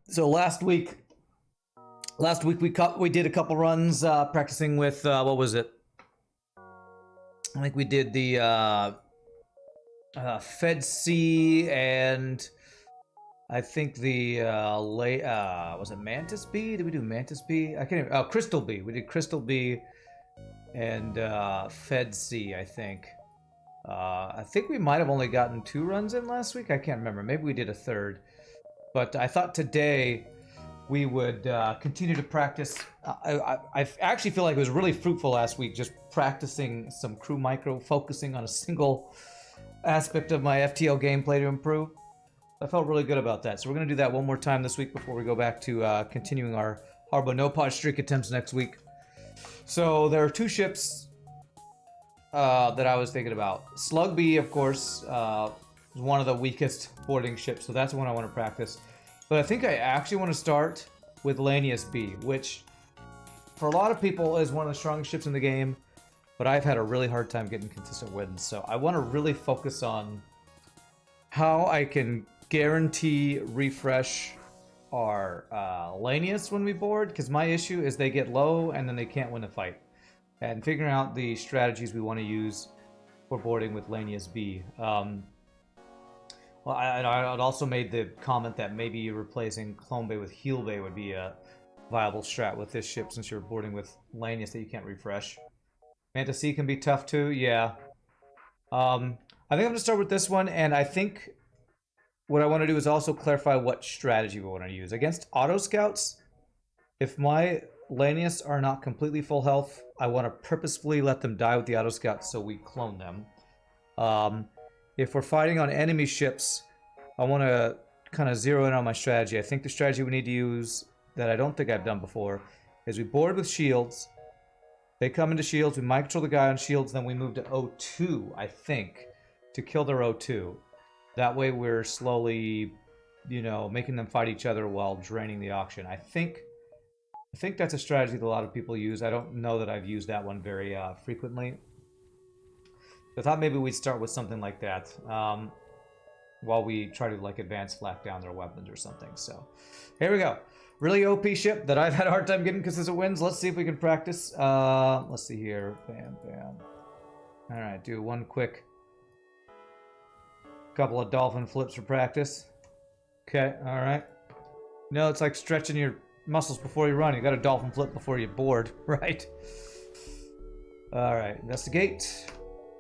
So last week we did a couple runs practicing with what was it? I think we did the Fed C and I think the was it Mantis B? Did we do Mantis B? I can't even. Oh, Crystal B. We did Crystal B and Fed C. I think we might have only gotten 2 runs in last week. I can't remember. Maybe we did a third. But I thought today we would continue to practice. I actually feel like it was really fruitful last week, just practicing some crew micro, focusing on a single aspect of my FTL gameplay to improve. I felt really good about that. So we're going to do that one more time this week before we go back to continuing our Harbo no pod streak attempts next week. So there are 2 ships that I was thinking about. Slug B, of course, is one of the weakest boarding ships, so that's one I want to practice. But I think I actually want to start with Lanius B, which for a lot of people is one of the strongest ships in the game, but I've had a really hard time getting consistent wins. So I want to really focus on how I can guarantee refresh our Lanius when we board, because my issue is they get low and then they can't win a fight. And figuring out the strategies we want to use for boarding with Lanius B. Well, I'd also made the comment that maybe replacing Clone Bay with Heal Bay would be a viable strat with this ship, since you're boarding with Lanius that you can't refresh. Manta C can be tough too, yeah. I think I'm going to start with this one, and I think what I want to do is also clarify what strategy we want to use. Against Auto Scouts, if my Lanius are not completely full health, I want to purposefully let them die with the Auto Scouts so we clone them. If we're fighting on enemy ships, I want to kind of zero in on my strategy. I think the strategy we need to use, that I don't think I've done before, is we board with shields. They come into shields, we might control the guy on shields, then we move to O2, I think, to kill their O2. That way we're slowly, you know, making them fight each other while draining the auction. I think that's a strategy that a lot of people use. I don't know that I've used that one very frequently. I thought maybe we'd start with something like that while we try to like advance flak down their weapons or something. So here we go. Really OP ship that I've had a hard time getting consistent wins. Let's see if we can practice. Let's see here. Bam, bam. All right, do one quick couple of dolphin flips for practice. Okay, all right. No, it's like stretching your muscles before you run. You got a dolphin flip before you board, right? All right, investigate.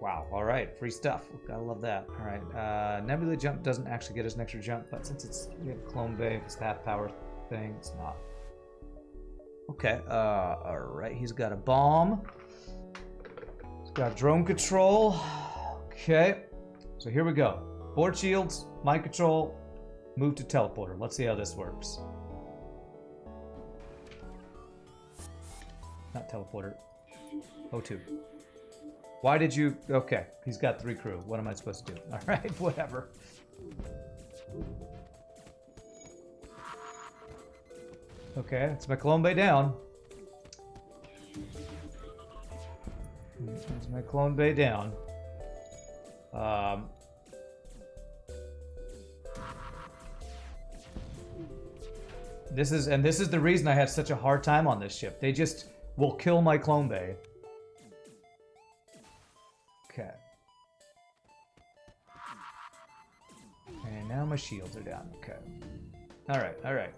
Wow, all right, free stuff. Gotta love that. All right, Nebula Jump doesn't actually get us an extra jump, but since it's we have Clone Bay, if it's the half power thing, it's not. Okay, all right, he's got a bomb. He's got drone control. Okay, so here we go. Board shields, mind control, move to teleporter. Let's see how this works. Not teleporter. O2. Why did you... Okay, he's got 3 crew. What am I supposed to do? All right, whatever. Okay, it's my Clone Bay down. It's my Clone Bay down. This is the reason I have such a hard time on this ship. They just will kill my Clone Bay. Okay. And now my shields are down. Okay. Alright, alright.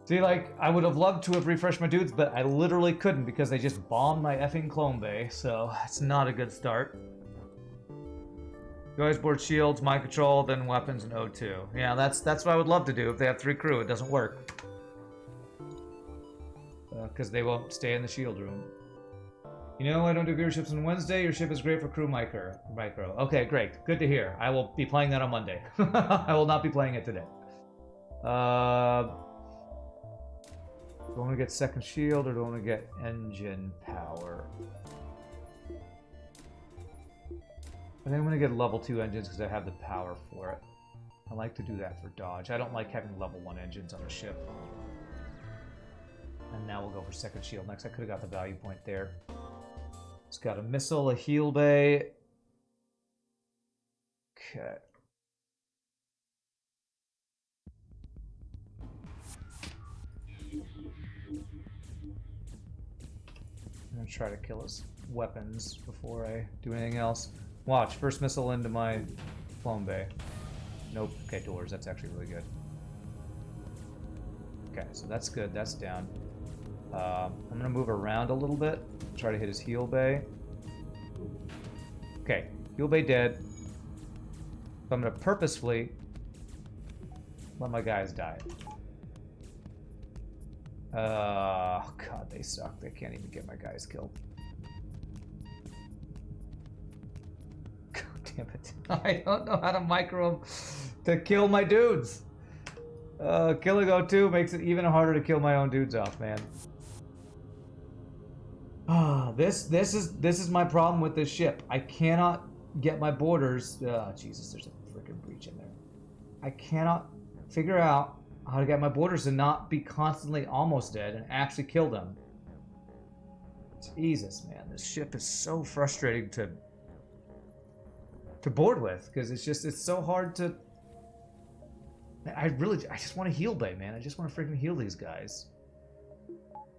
See, like, I would have loved to have refreshed my dudes, but I literally couldn't because they just bombed my effing Clone Bay, so it's not a good start. You always board shields, mind control, then weapons and O2. Yeah, that's what I would love to do if they have 3 crew. It doesn't work. Because they won't stay in the shield room. You know, I don't do viewerships on Wednesday. Your ship is great for crew micro. Okay, great. Good to hear. I will be playing that on Monday. I will not be playing it today. Do I want to get second shield or do I want to get engine power? I think I'm going to get level 2 engines because I have the power for it. I like to do that for dodge. I don't like having level 1 engines on a ship. And now we'll go for second shield next. I could have got the value point there. It's got a missile, a heal bay. Okay. gonna try to kill his weapons before I do anything else. Watch, first missile into my clone bay. Nope. Okay, doors. That's actually really good. Okay, so that's good. That's down. I'm gonna move around a little bit. Try to hit his heal bay. Okay, heal bay dead. So I'm gonna purposefully let my guys die. God, they suck. They can't even get my guys killed. God damn it. I don't know how to micro them to kill my dudes. Killing O2 makes it even harder to kill my own dudes off, man. This is my problem with this ship. I cannot get my borders. Jesus, there's a freaking breach in there. I cannot figure out how to get my borders to not be constantly almost dead and actually kill them. Jesus, man, this ship is so frustrating to board with because it's so hard to. I just want to heal bay, man. I just want to freaking heal these guys.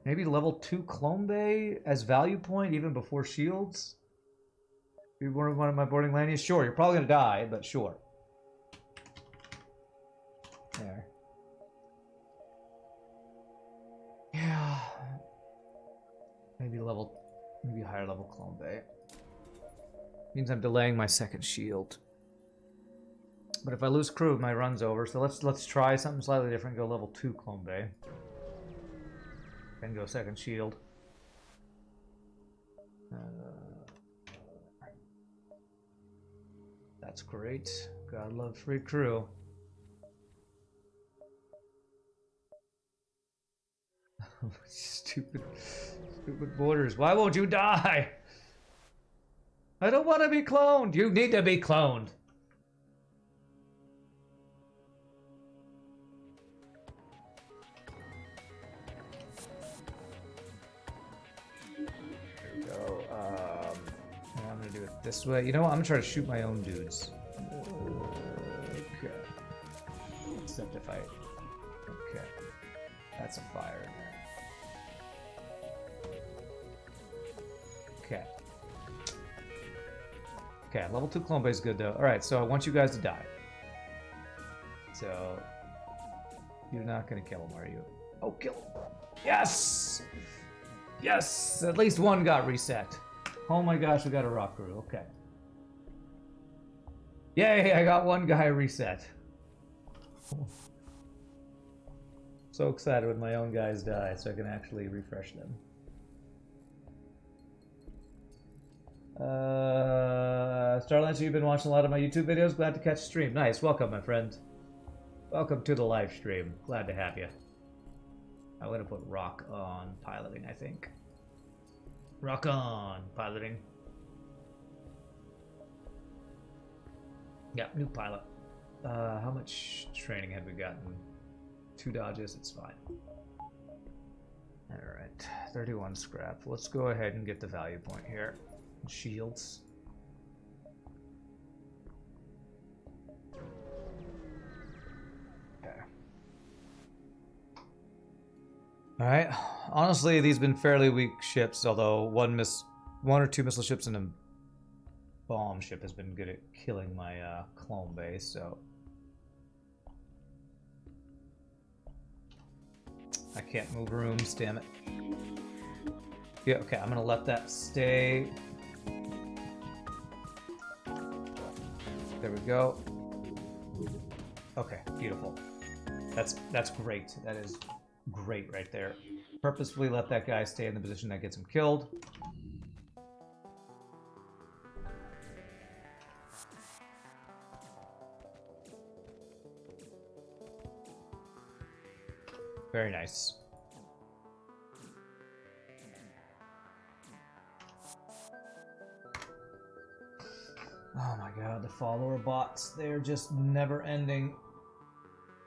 Maybe level 2 clone bay as value point even before shields. You want one of my boarding Lanius? Sure, you're probably gonna die, but sure. There. Yeah. Maybe higher level clone bay. Means I'm delaying my second shield. But if I lose crew, my run's over. So let's try something slightly different. Go level 2 clone bay. Then go second shield. That's great. God love free crew. Stupid borders. Why won't you die? I don't want to be cloned. You need to be cloned. There we go. And I'm gonna do it this way. You know what? I'm gonna try to shoot my own dudes. Okay. Except if I. Okay. That's a fire in there. Okay. Okay, level 2 clone bay is good though. Alright, so I want you guys to die. So you're not gonna kill him, are you? Oh, kill him. Yes! Yes! At least one got reset. Oh my gosh, we got a rock crew. Okay. Yay, I got one guy reset. So excited when my own guys die so I can actually refresh them. Starlancer, you've been watching a lot of my YouTube videos. Glad to catch a stream. Nice. Welcome, my friend. Welcome to the live stream. Glad to have you. I'm going to put rock on piloting, I think. Rock on piloting. Yeah, new pilot. How much training have we gotten? 2 dodges, it's fine. Alright, 31 scrap. Let's go ahead and get the value point here. Shields. Okay. Alright. Honestly, these have been fairly weak ships, although one or two missile ships and a bomb ship has been good at killing my clone base, so I can't move rooms, damn it. Yeah, okay, I'm gonna let that stay. There we go. Okay, beautiful. That's great. That is great right there. Purposefully let that guy stay in the position that gets him killed. Very nice. Oh my god, the follower bots, they're just never ending.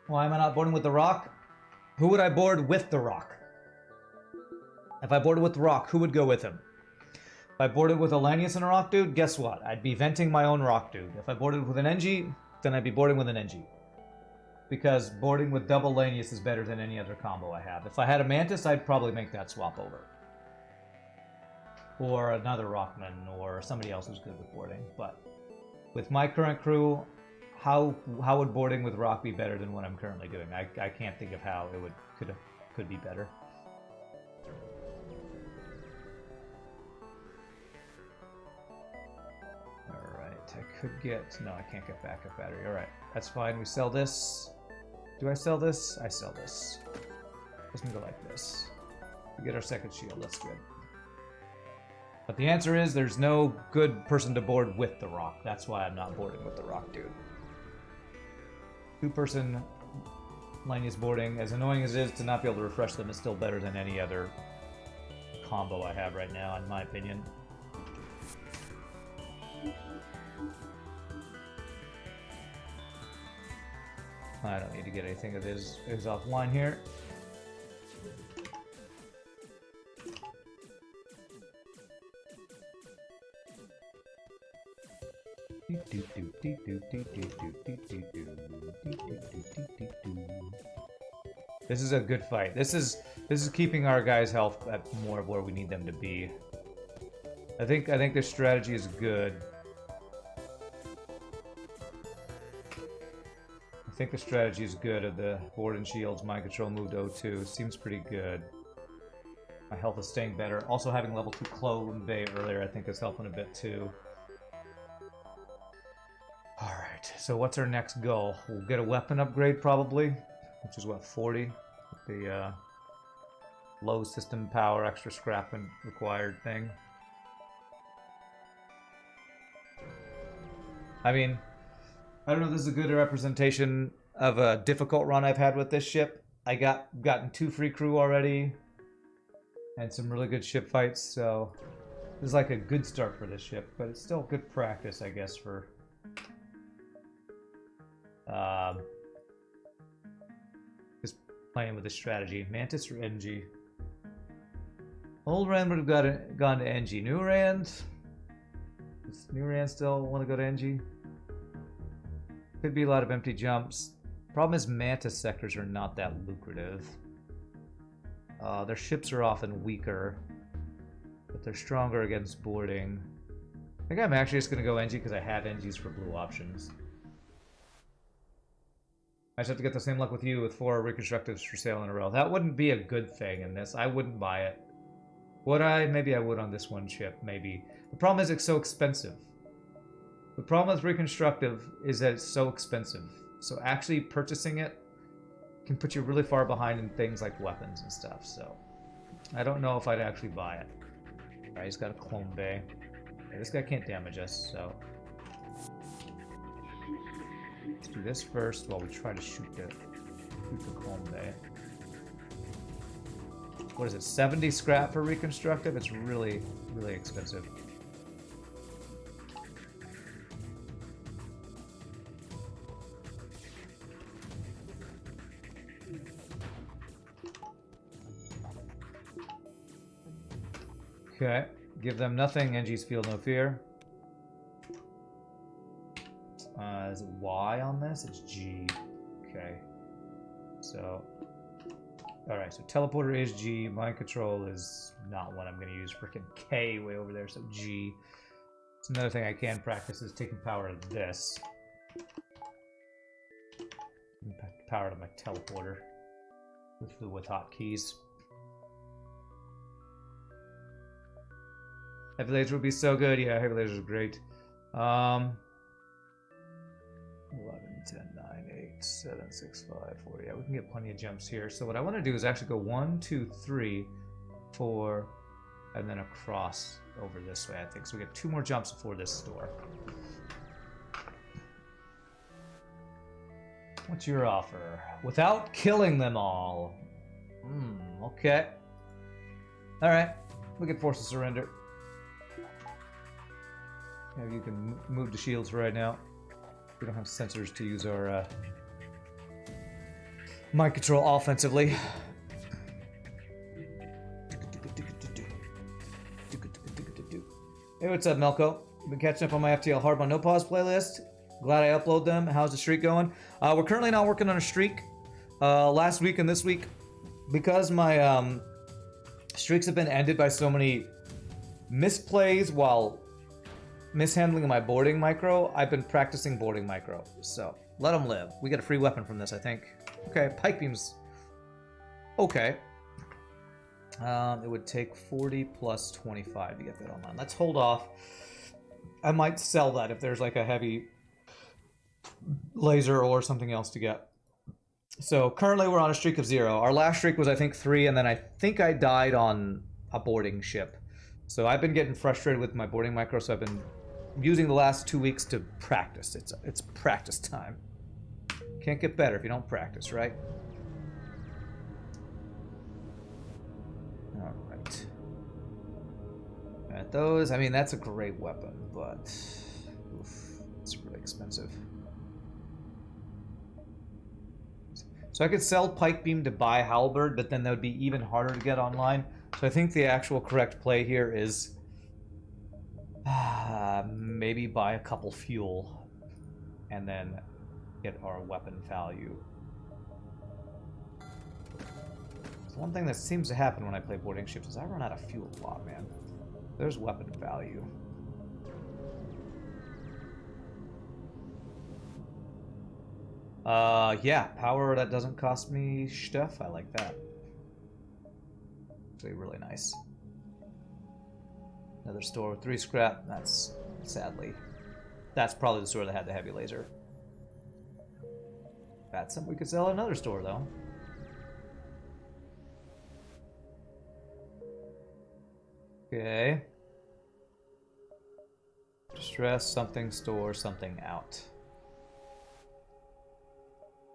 Why am I not boarding with the rock? Who would I board with the rock? If I boarded with the rock, who would go with him? If I boarded with a Lanius and a rock dude, guess what? I'd be venting my own rock dude. If I boarded with an NG, then I'd be boarding with an NG. Because boarding with double Lanius is better than any other combo I have. If I had a Mantis, I'd probably make that swap over. or another Rockman, or somebody else who's good with boarding. But with my current crew, how would boarding with Rock be better than what I'm currently doing? I can't think of how it could be better. Alright, I could get... No, I can't get backup battery. Alright, that's fine. We sell this. Do I sell this? I sell this. Let's go like this. We get our second shield. That's good. But the answer is there's no good person to board with the Rock. That's why I'm not boarding with the Rock, dude. Two-person Lanius boarding, as annoying as it is to not be able to refresh them, is still better than any other combo I have right now, in my opinion. I don't need to get anything that is offline here. This is a good fight. This is keeping our guys' health at more of where we need them to be. I think this strategy is good. I think the strategy is good of the board and shields. Mind control moved O2 seems pretty good. My health is staying better. Also having level 2 Clone Bay earlier I think is helping a bit too. Alright, so what's our next goal? We'll get a weapon upgrade probably, which is what, 40? With the low system power, extra scrap and required thing. I mean, I don't know if this is a good representation of a difficult run I've had with this ship. I gotten 2 free crew already, and some really good ship fights, so this is like a good start for this ship, but it's still good practice, I guess, for just playing with this strategy. Mantis or NG? Old Rand would have gone to NG. New Rand? Does New Rand still want to go to NG? Could be a lot of empty jumps. Problem is Mantis sectors are not that lucrative. Their ships are often weaker, but they're stronger against boarding. I think I'm actually just going to go NG because I have NGs for blue options. I just have to get the same luck with you with 4 reconstructives for sale in a row. That wouldn't be a good thing in this. I wouldn't buy it. Would I? Maybe I would on this one ship, maybe. The problem is it's so expensive. The problem with reconstructive is that it's so expensive. So actually purchasing it can put you really far behind in things like weapons and stuff. So I don't know if I'd actually buy it. Alright, he's got a clone bay. Yeah, this guy can't damage us, so let's do this first while we try to shoot the clone bay. What is it, 70 scrap for reconstructive? It's really, really expensive. Okay, give them nothing. NG's feel no fear. Is it Y on this? It's G. Okay. So, alright, so teleporter is G. Mind control is not one I'm going to use. Freaking K way over there, so G. It's another thing I can practice is taking power of this. Power to my teleporter with hotkeys. Heavy laser would be so good. Yeah, heavy laser is great. 11, 10, 9, 8, 7, 6, 5, 4. Yeah, we can get plenty of jumps here. So what I want to do is actually go 1, 2, 3, 4, and then across over this way, I think. So we get 2 more jumps before this store. What's your offer? Without killing them all. Okay. Alright. We can force a surrender. Maybe you can move the shields for right now. We don't have sensors to use our mind control offensively. Hey, what's up, Melko? Been catching up on my FTL Hard No Pause playlist. Glad I upload them. How's the streak going? We're currently not working on a streak. Last week and this week, because my streaks have been ended by so many misplays while mishandling my boarding micro. I've been practicing boarding micro, so let them live. We get a free weapon from this, I think. Okay, pike beams. Okay. It would take 40 plus 25 to get that online. Let's hold off. I might sell that if there's like a heavy laser or something else to get. So currently we're on a streak of 0. Our last streak was I think 3, and then I think I died on a boarding ship. So I've been getting frustrated with my boarding micro, so I've been using the last 2 weeks to practice. It's practice time. Can't get better if you don't practice, right? All right. At those, I mean, that's a great weapon, but oof, it's really expensive. So I could sell Pike Beam to buy Halberd, but then that would be even harder to get online. So I think the actual correct play here is maybe buy a couple fuel and then get our weapon value. So one thing that seems to happen when I play boarding ships is I run out of fuel a lot, man. There's weapon value. Yeah, power that doesn't cost me stuff. I like that. Actually, really nice. Another store with 3 scrap. That's sadly. That's probably the store that had the heavy laser. That's something we could sell at another store, though. Okay. Distress, something, store, something out.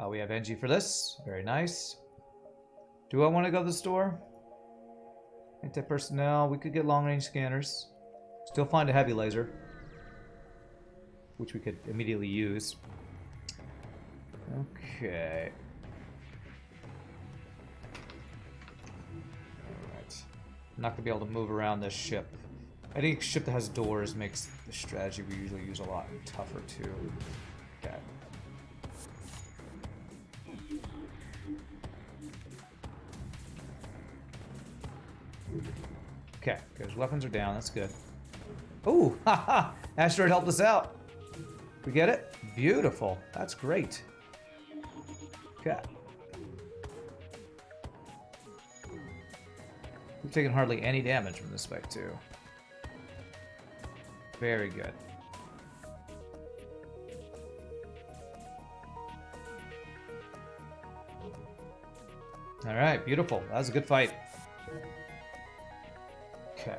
We have NG for this. Very nice. Do I want to go to the store? Anti-personnel. We could get long-range scanners. Still find a heavy laser, which we could immediately use. Okay. Alright. I'm not going to be able to move around this ship. Any ship that has doors makes the strategy we usually use a lot tougher, too. Okay. Okay, because weapons are down. That's good. Ooh, haha! Asteroid helped us out. We get it? Beautiful. That's great. Okay. We've taken hardly any damage from this fight, too. Very good. Alright, beautiful. That was a good fight. Okay.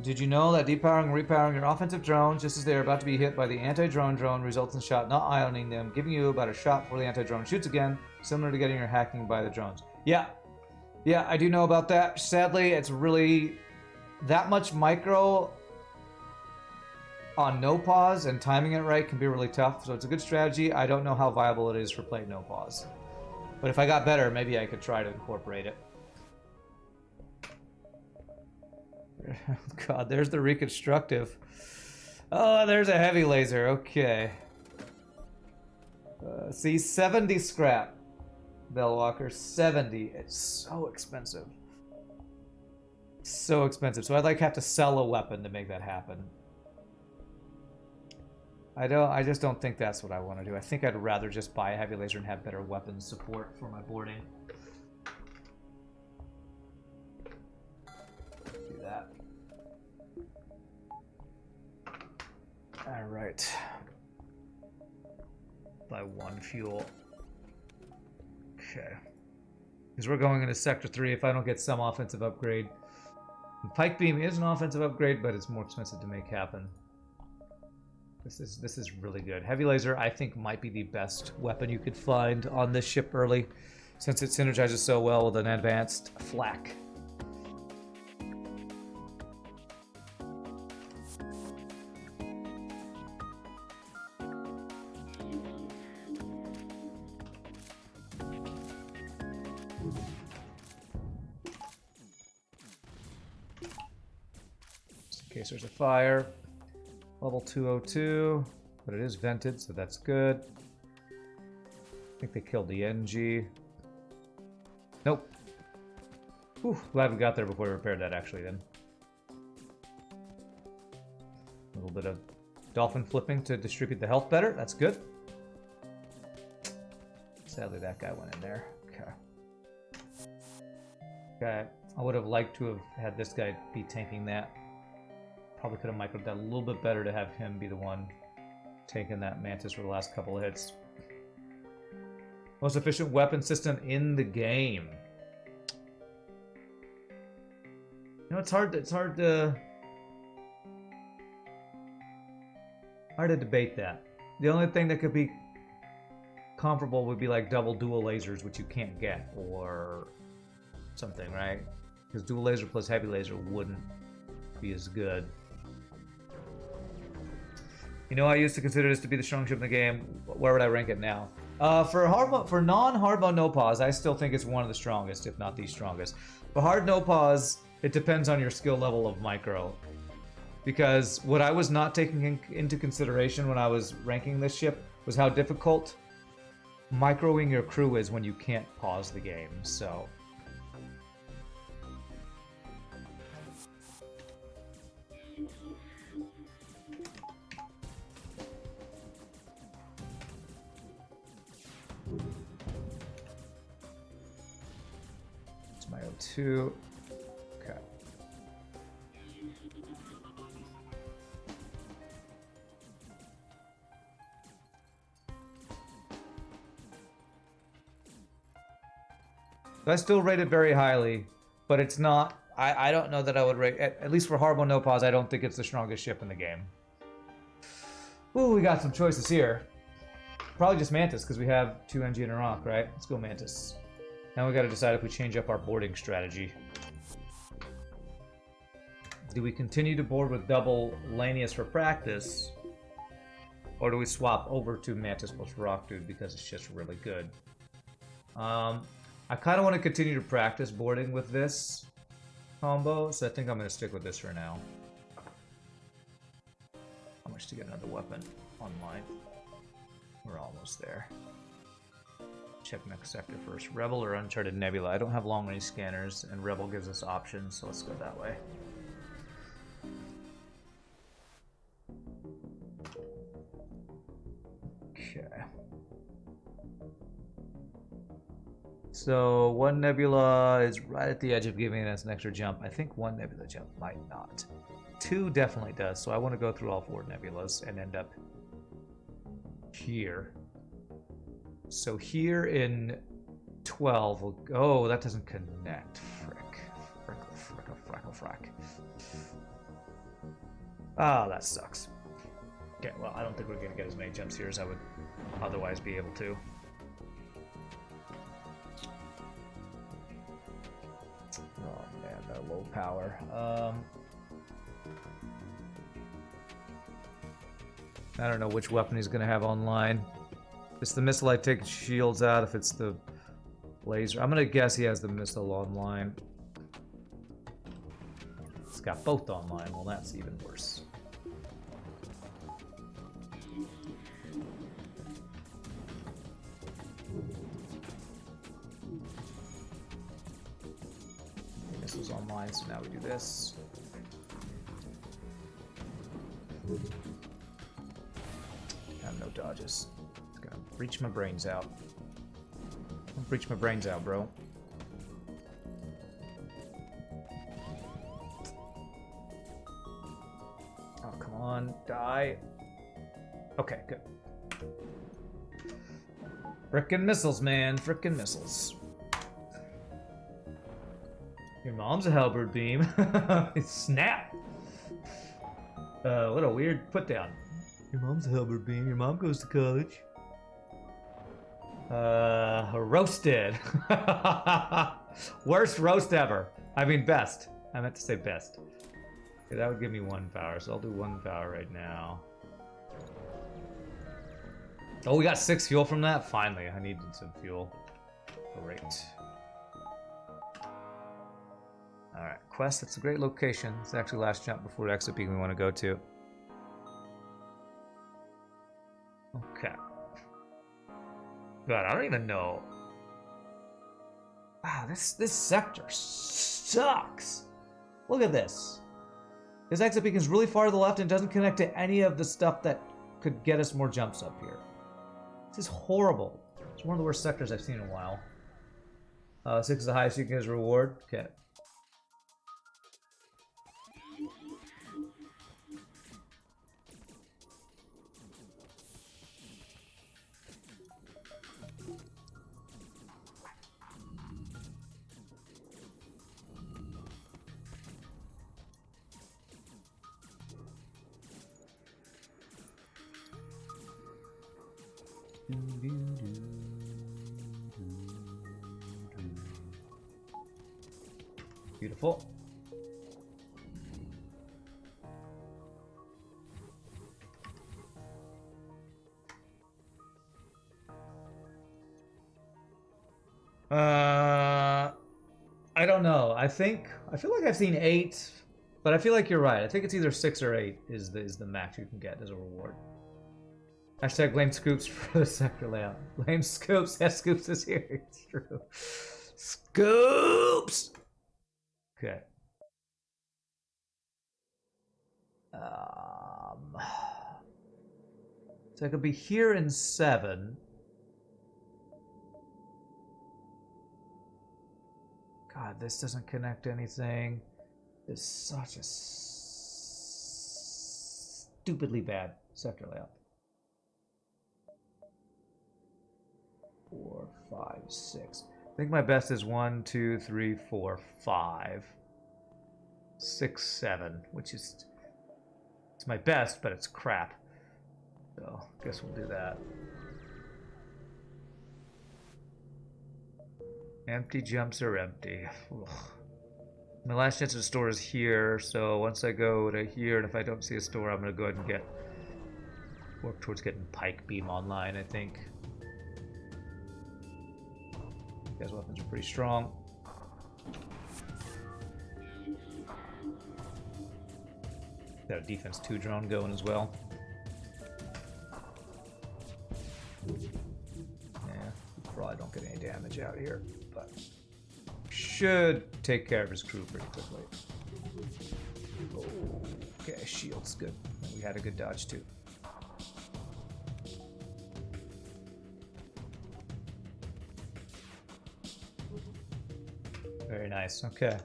Did you know that depowering and repowering your offensive drones just as they are about to be hit by the anti-drone drone results in shot not ioning them, giving you about a shot before the anti-drone shoots again, similar to getting your hacking by the drones? Yeah. Yeah, I do know about that. Sadly, it's really that much micro on no pause, and timing it right can be really tough, so it's a good strategy. I don't know how viable it is for playing no pause. But if I got better, maybe I could try to incorporate it. God, there's the reconstructive. Oh, there's a heavy laser. Okay. See, 70 scrap. Bellwalker, 70. It's so expensive. So expensive. So I'd like have to sell a weapon to make that happen. I just don't think that's what I want to do. I think I'd rather just buy a heavy laser and have better weapons support for my boarding. Do that. Alright. Buy 1 fuel. Okay. Because we're going into Sector 3 if I don't get some offensive upgrade. And Pike Beam is an offensive upgrade, but it's more expensive to make happen. This is really good. Heavy laser, I think, might be the best weapon you could find on this ship early, since it synergizes so well with an advanced flak. Just in case there's a fire. Level 202, but it is vented, so that's good. I think they killed the NG. Nope. Whew, glad we got there before we repaired that, actually, then. little bit of dolphin flipping to distribute the health better. That's good. Sadly, that guy went in there. Okay. Okay. I would have liked to have had this guy be tanking that. Probably could have microed that a little bit better to have him be the one taking that Mantis for the last couple of hits. Most efficient weapon system in the game. You know, it's hard to debate that. The only thing that could be comparable would be like double dual lasers, which you can't get, or something, right? Because dual laser plus heavy laser wouldn't be as good. You know, I used to consider this to be the strongest ship in the game. Where would I rank it now? For non-hard mode no pause, I still think it's one of the strongest, if not the strongest. For hard no pause, it depends on your skill level of micro. Because what I was not taking into consideration when I was ranking this ship was how difficult microing your crew is when you can't pause the game, so... It's my O2. Okay. I still rate it very highly, but it's not... I don't know that I would rate... At least for hard mode no pause, I don't think it's the strongest ship in the game. Ooh, we got some choices here. Probably just Mantis, because we have 2 NG and a rock, right? Let's go Mantis. Now we got to decide if we change up our boarding strategy. Do we continue to board with double Lanius for practice? Or do we swap over to Mantis plus Rock Dude because it's just really good? I kind of want to continue to practice boarding with this combo, so I think I'm going to stick with this for now. How much to get another weapon online? We're almost there. Check next sector first. Rebel or Uncharted Nebula? I don't have long-range scanners, and Rebel gives us options, so let's go that way. Okay. So one Nebula is right at the edge of giving us an extra jump. I think one Nebula jump might not. 2 definitely does, so I want to go through all 4 Nebulas and end up here. So here in 12, we'll... Oh, that doesn't connect. Frick. Ah, that sucks. Okay, well, I don't think we're going to get as many jumps here as I would otherwise be able to. Oh, man, that low power. I don't know which weapon he's going to have online. If it's the missile, I take shields out. If it's the laser, I'm going to guess he has the missile online. It's got both online. Well, that's even worse. Missile's online, so now we do this. I have no dodges. It's gonna breach my brains out. Don't breach my brains out, bro. Oh, come on. Die. Okay, good. Frickin' missiles, man. Frickin' missiles. Your mom's a halberd beam. Snap! What a weird put down. Your mom's a halberd beam. Your mom goes to college. Roasted. Worst roast ever. I mean, best. I meant to say best. Okay, that would give me 1 power, so I'll do 1 power right now. Oh, we got 6 fuel from that? Finally, I needed some fuel. Great. Alright, quest, that's a great location. It's actually last jump before exit peak we want to go to. Okay. God, I don't even know. Wow, this sector sucks. Look at this. This exit beacon is really far to the left and doesn't connect to any of the stuff that could get us more jumps up here. This is horrible. It's one of the worst sectors I've seen in a while. 6 is the highest you can get as a reward. Okay. Beautiful. I don't know. I feel like I've seen 8, but I feel like you're right. I think it's either 6 or 8 is the max you can get as a reward. Hashtag blame Scoops for the sector layout. Blame Scoops. Yeah, Scoops is here. It's true. Scoops! Okay. So I could be here in 7. God, this doesn't connect to anything. It's such a stupidly bad sector layout. 4, 5, 6. I think my best is 1, 2, 3, 4, 5, 6, 7, which is it's my best, but it's crap. So I guess we'll do that. Empty jumps are empty. Ugh. My last chance at a store is here, so once I go to here, and if I don't see a store, I'm gonna go ahead and work towards getting Pike Beam online, I think. These guys' weapons are pretty strong. Got a defense 2 drone going as well. Yeah, probably don't get any damage out here, but should take care of his crew pretty quickly. Oh, okay, shield's good. We had a good dodge too. Very nice. Okay.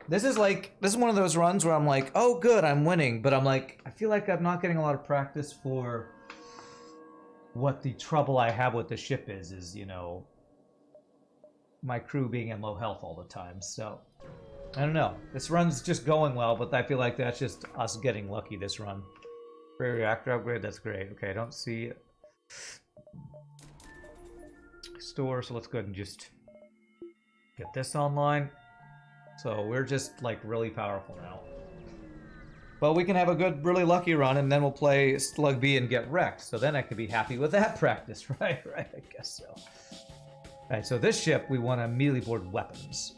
This is one of those runs where I'm like, oh good, I'm winning, but I'm like, I feel like I'm not getting a lot of practice for what the trouble I have with the ship is, you know, my crew being in low health all the time. So I don't know. This run's just going well, but I feel like that's just us getting lucky this run. Rare reactor upgrade, that's great. Okay, I don't see store, so let's go ahead and just get this online. So we're just like really powerful now. But we can have a good, really lucky run, and then we'll play Slug B and get wrecked. So then I could be happy with that practice, right? Right, I guess so. Alright, so this ship, we want to immediately board weapons.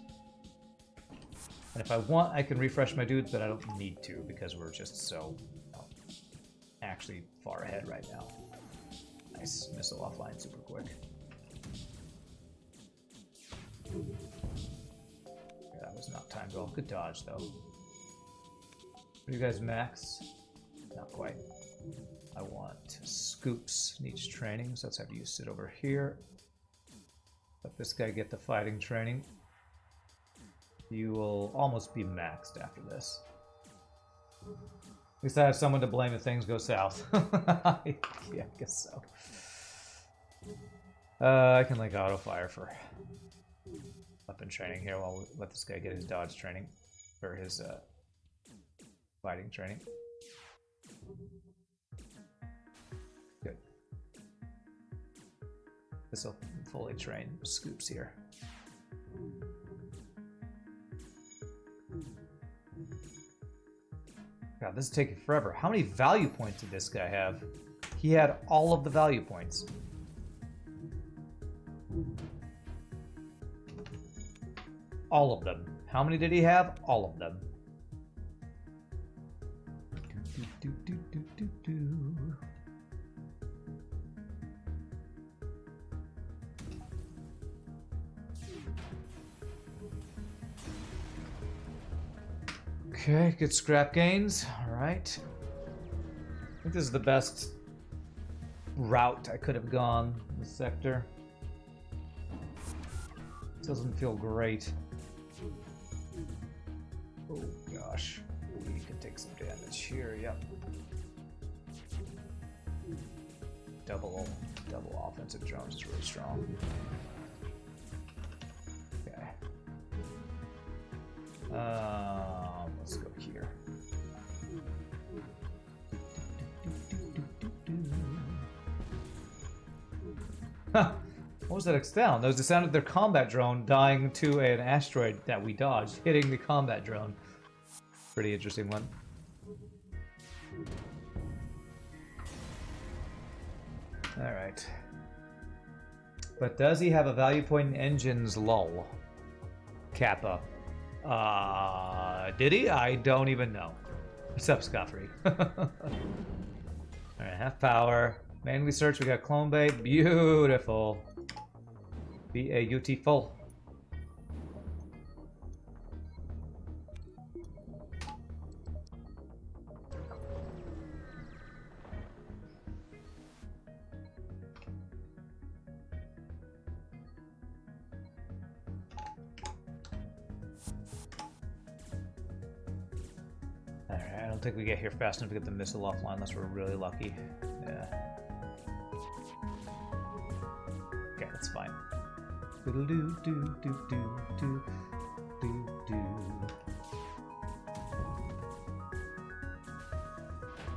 And if I want, I can refresh my dudes, but I don't need to because we're just so actually far ahead right now. Nice. Missile offline super quick. That was not timed well. Good dodge, though. What do you guys max? Not quite. I want Scoops. Needs training, so let's have you sit over here. Let this guy get the fighting training. You will almost be maxed after this. At least I have someone to blame if things go south. Yeah, I guess so. I can like auto fire for weapon training here while we let this guy get his dodge training, or his fighting training. Good. This will fully train Scoops here. God, this is taking forever. How many value points did this guy have? He had all of the value points. All of them. How many did he have? All of them. Okay, good scrap gains. All right. I think this is the best route I could have gone in this sector. Doesn't feel great. Oh gosh, we can take some damage here. Yep. Double offensive drones is really strong. Okay. Let's go here. Huh. What was that sound? That was the sound of their combat drone dying to an asteroid that we dodged, hitting the combat drone. Pretty interesting one. Alright. But does he have a value point in engines? Lull. Kappa. Did he? I don't even know. What's up, Scoffrey? Alright, half power. Manually search, we got clone bait. Beautiful. Beautiful. Alright, I don't think we get here fast enough to get the missile offline unless we're really lucky. Yeah. Okay, that's fine.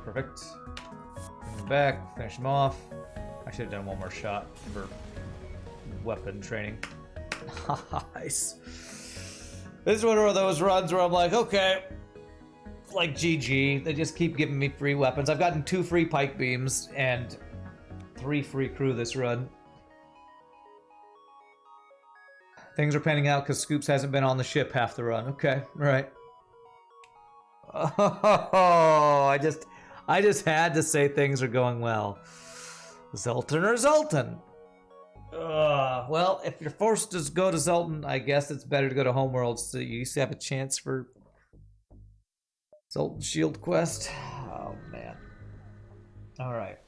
Perfect. Bring him back, finish him off. I should have done one more shot for weapon training. Nice. This is one of those runs where I'm like, okay, like GG. They just keep giving me free weapons. I've gotten 2 free pike beams and 3 free crew this run. Things are panning out because Scoops hasn't been on the ship half the run. Okay, right. Oh, I just had to say things are going well. Zoltan or Zoltan? Well, if you're forced to go to Zoltan, I guess it's better to go to Homeworld so you used to have a chance for Zoltan Shield quest. Oh, man. Alright.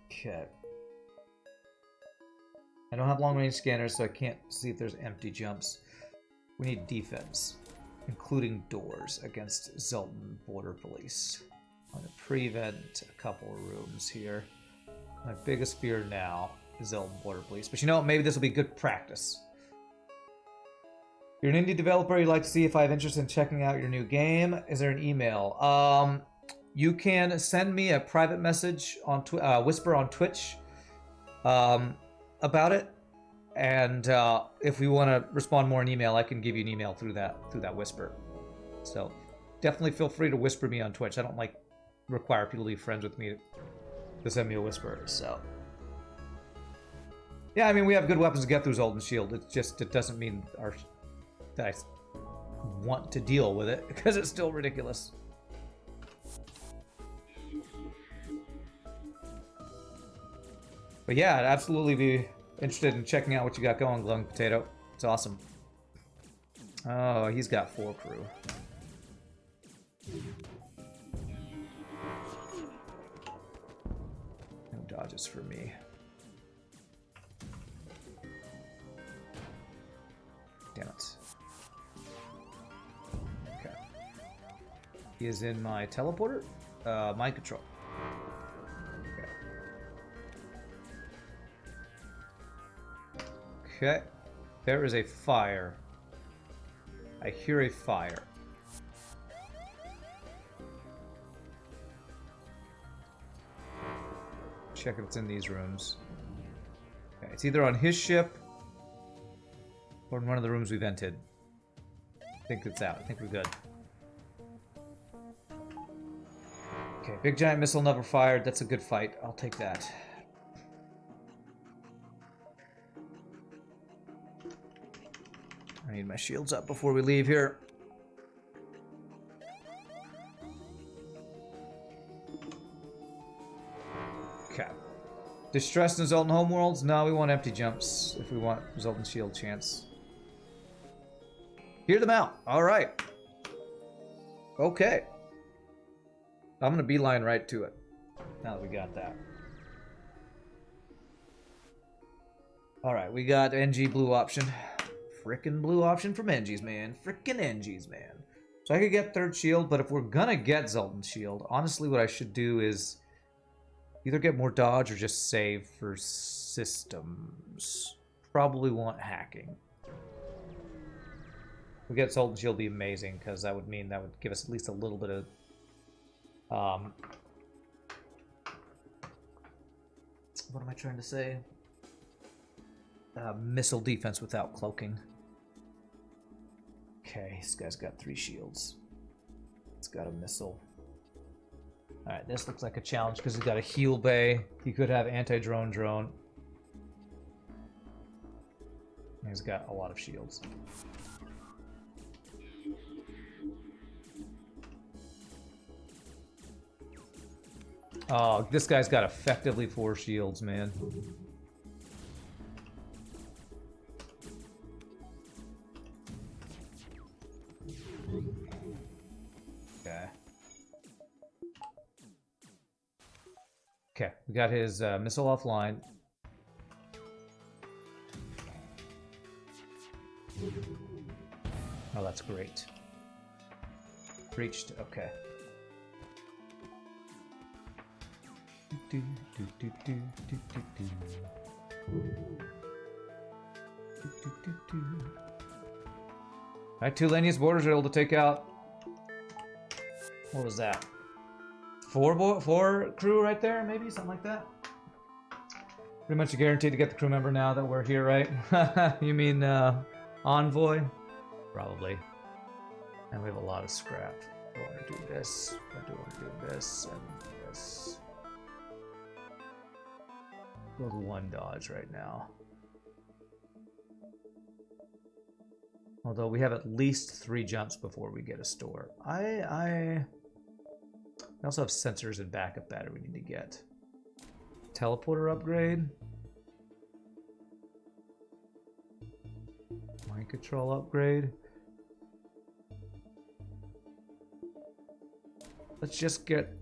Okay. I don't have long-range scanners, so I can't see if there's empty jumps. We need defense, including doors, against Zoltan Border Police. I'm going to prevent a couple of rooms here. My biggest fear now is Zoltan Border Police. But you know what? Maybe this will be good practice. You're an indie developer. You'd like to see if I have interest in checking out your new game. Is there an email? You can send me a private message on Whisper on Twitch. About it, and if we want to respond more in email, I can give you an email through that whisper. So definitely feel free to whisper me on Twitch. I don't require people to be friends with me to send me a whisper. So yeah, I mean, we have good weapons to get through Zoltan Shield. It doesn't mean that I want to deal with it because it's still ridiculous. But yeah, I'd absolutely be interested in checking out what you got going, Glowing Potato. It's awesome. Oh, he's got 4 crew. No dodges for me. Damn it. Okay. He is in my teleporter? Mind control. Okay, there is a fire. I hear a fire. Check if it's in these rooms. Okay, it's either on his ship or in one of the rooms we've entered. I think it's out. I think we're good. Okay, big giant missile never fired. That's a good fight. I'll take that. I need my shields up before we leave here. Okay. Distressed in Zoltan Homeworlds? No, we want empty jumps if we want Zoltan Shield chance. Hear them out. Alright. Okay. I'm gonna beeline right to it. Now that we got that. Alright, we got NG blue option. Frickin' blue option from NG's, man. Frickin' NG's, man. So I could get third shield, but if we're gonna get Zoltan's shield, honestly what I should do is either get more dodge or just save for systems. Probably want hacking. If we get Zoltan's shield, be amazing, because that would mean that would give us at least a little bit of what am I trying to say? Missile defense without cloaking. Okay, this guy's got 3 shields. It's got a missile. Alright, this looks like a challenge because he's got a heal bay. He could have anti-drone drone. And he's got a lot of shields. Oh, this guy's got effectively 4 shields, man. Okay. Okay, we got his missile offline. Oh, that's great. Breached, okay. Alright, 2 Lanius boarders are able to take out... What was that? 4 crew right there, maybe? Something like that? Pretty much a guarantee to get the crew member now that we're here, right? You mean, Envoy? Probably. And we have a lot of scrap. I want to do this, I do want to do this, and this. Build 1 dodge right now. Although we have at least 3 jumps before we get a store. I also have sensors and backup battery we need to get. Teleporter upgrade. Mind control upgrade. Let's just get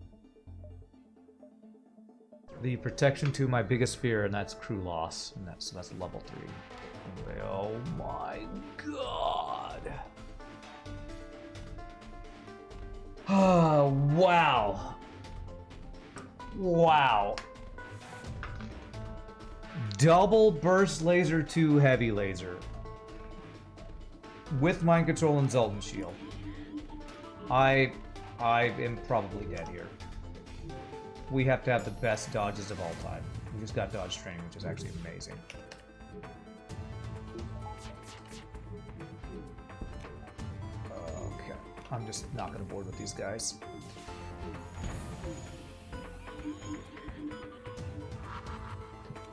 the protection to my biggest fear, and that's crew loss. And that's level 3. Okay, oh my god. Oh, wow. Wow. Double burst laser to heavy laser. With mind control and Zoltan shield. I am probably dead here. We have to have the best dodges of all time. We just got dodge training, which is actually amazing. Okay, I'm just not gonna board with these guys.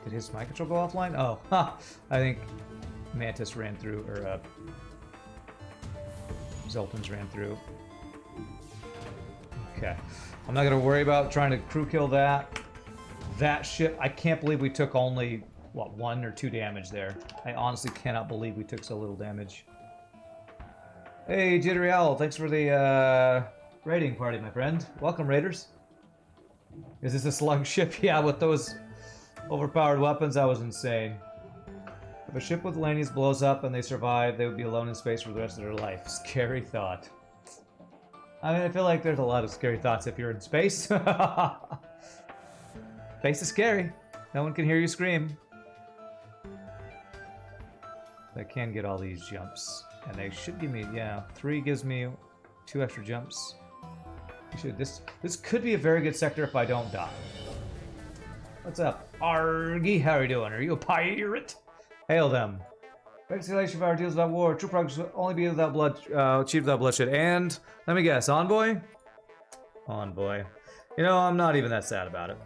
Did his mind control go offline? Oh, ha! I think Mantis ran through, or Zoltan's ran through. Okay. I'm not going to worry about trying to crew kill that. That ship, I can't believe we took only, what, 1 or 2 damage there. I honestly cannot believe we took so little damage. Hey, Jittery Owl, thanks for the raiding party, my friend. Welcome, raiders. Is this a slug ship? Yeah, with those overpowered weapons, that was insane. If a ship with Lanius blows up and they survive, they would be alone in space for the rest of their life. Scary thought. I mean, I feel like there's a lot of scary thoughts if you're in space. Space is scary. No one can hear you scream. I can get all these jumps. And they should give me, yeah, 3 gives me 2 extra jumps. This could be a very good sector if I don't die. What's up? Argy, how are you doing? Are you a pirate? Hail them. Reconciliation of our deals without war. True progress will only be without blood, achieved without bloodshed. And, let me guess, Envoy? Envoy. You know, I'm not even that sad about it.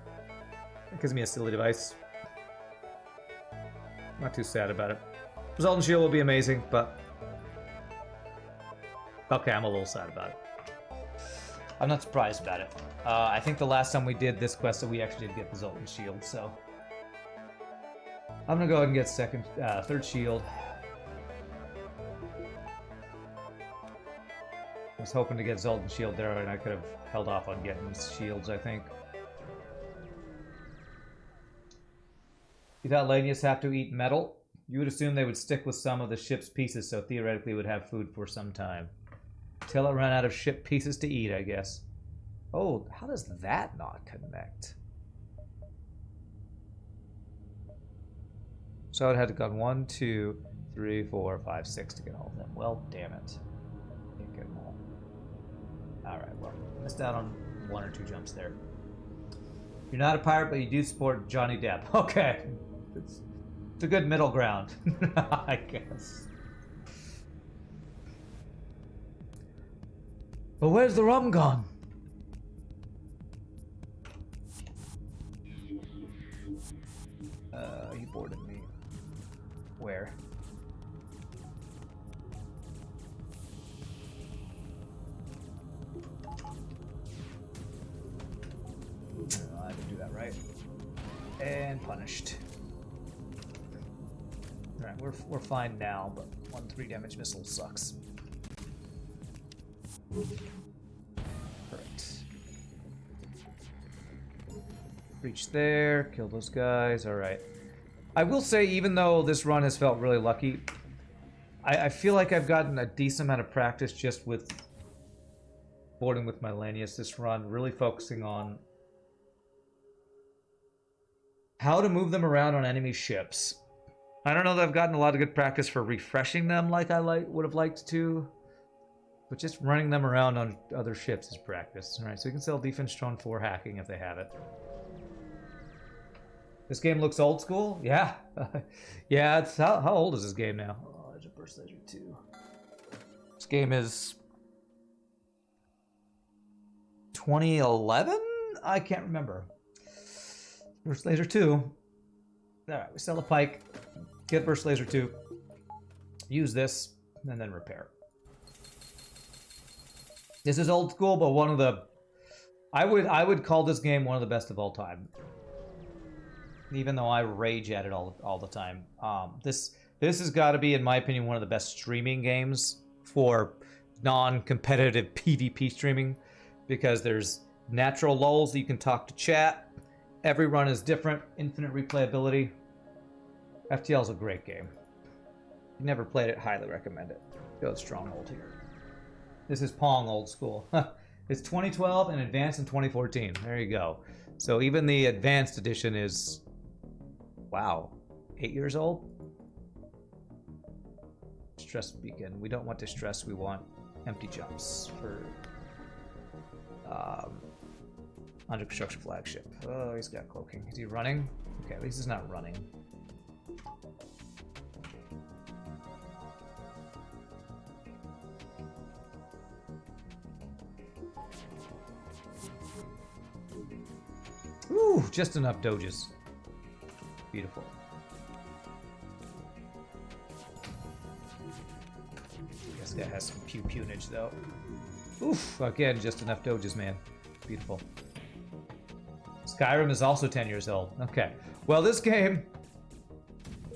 It gives me a silly device. Not too sad about it. Zoltan Shield will be amazing, but... Okay, I'm a little sad about it. I'm not surprised about it. I think the last time we did this quest, we actually did get the Zoltan Shield, so... I'm gonna go ahead and get third shield. I was hoping to get Zoltan Shield there, and I could have held off on getting shields, I think. You thought Lanius have to eat metal? You would assume they would stick with some of the ship's pieces, so theoretically would have food for some time. Till it ran out of ship pieces to eat, I guess. Oh, how does that not connect? So I would have to go 1, 2, 3, 4, 5, 6 to get all of them. Well, damn it. Can't get them all. Alright, well, missed out on 1 or 2 jumps there. You're not a pirate, but you do support Johnny Depp. Okay. It's a good middle ground, I guess. But where's the rum gone? He boarded me. Where? I didn't do that right. And punished. Alright, we're fine now, but 1-3 damage missile sucks. Correct. Reach there, kill those guys, alright. I will say, even though this run has felt really lucky, I feel like I've gotten a decent amount of practice just with boarding with my Lanius this run, really focusing on how to move them around on enemy ships. I don't know that I've gotten a lot of good practice for refreshing them like I would have liked to, but just running them around on other ships is practice. Alright, so you can sell defense drone 4 hacking if they have it. This game looks old school? Yeah. Yeah, it's how old is this game now? Oh, there's a burst laser 2. This game is 2011? I can't remember. Burst laser 2. Alright, we sell a pike, get burst laser 2, use this, and then repair. This is old school, but one of the... I would call this game one of the best of all time. Even though I rage at it all the time. This has got to be, in my opinion, one of the best streaming games for non-competitive PvP streaming, because there's natural lulls that you can talk to chat. Every run is different, infinite replayability. FTL is a great game. If you never played it, highly recommend it. Go with Stronghold here. This is Pong old school. It's 2012 and advanced in 2014. There you go. So even the advanced edition is, wow, 8 years old? Stress beacon. We don't want distress, we want empty jumps for under construction flagship. Oh, he's got cloaking. Is he running? Okay, at least he's not running. Ooh, just enough doges. Beautiful. This guy has some pew-pewnage, though. Oof, again, just enough doges, man. Beautiful. Skyrim is also 10 years old. Okay. Well, this game,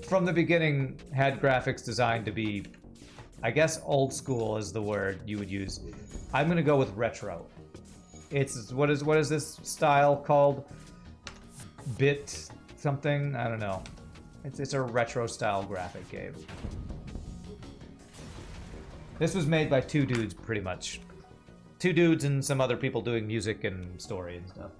from the beginning, had graphics designed to be, I guess old school is the word you would use. I'm going to go with retro. It's, what is this style called? Bit something? I don't know. It's a retro style graphic game. This was made by 2 dudes, pretty much. 2 dudes and some other people doing music and story and stuff.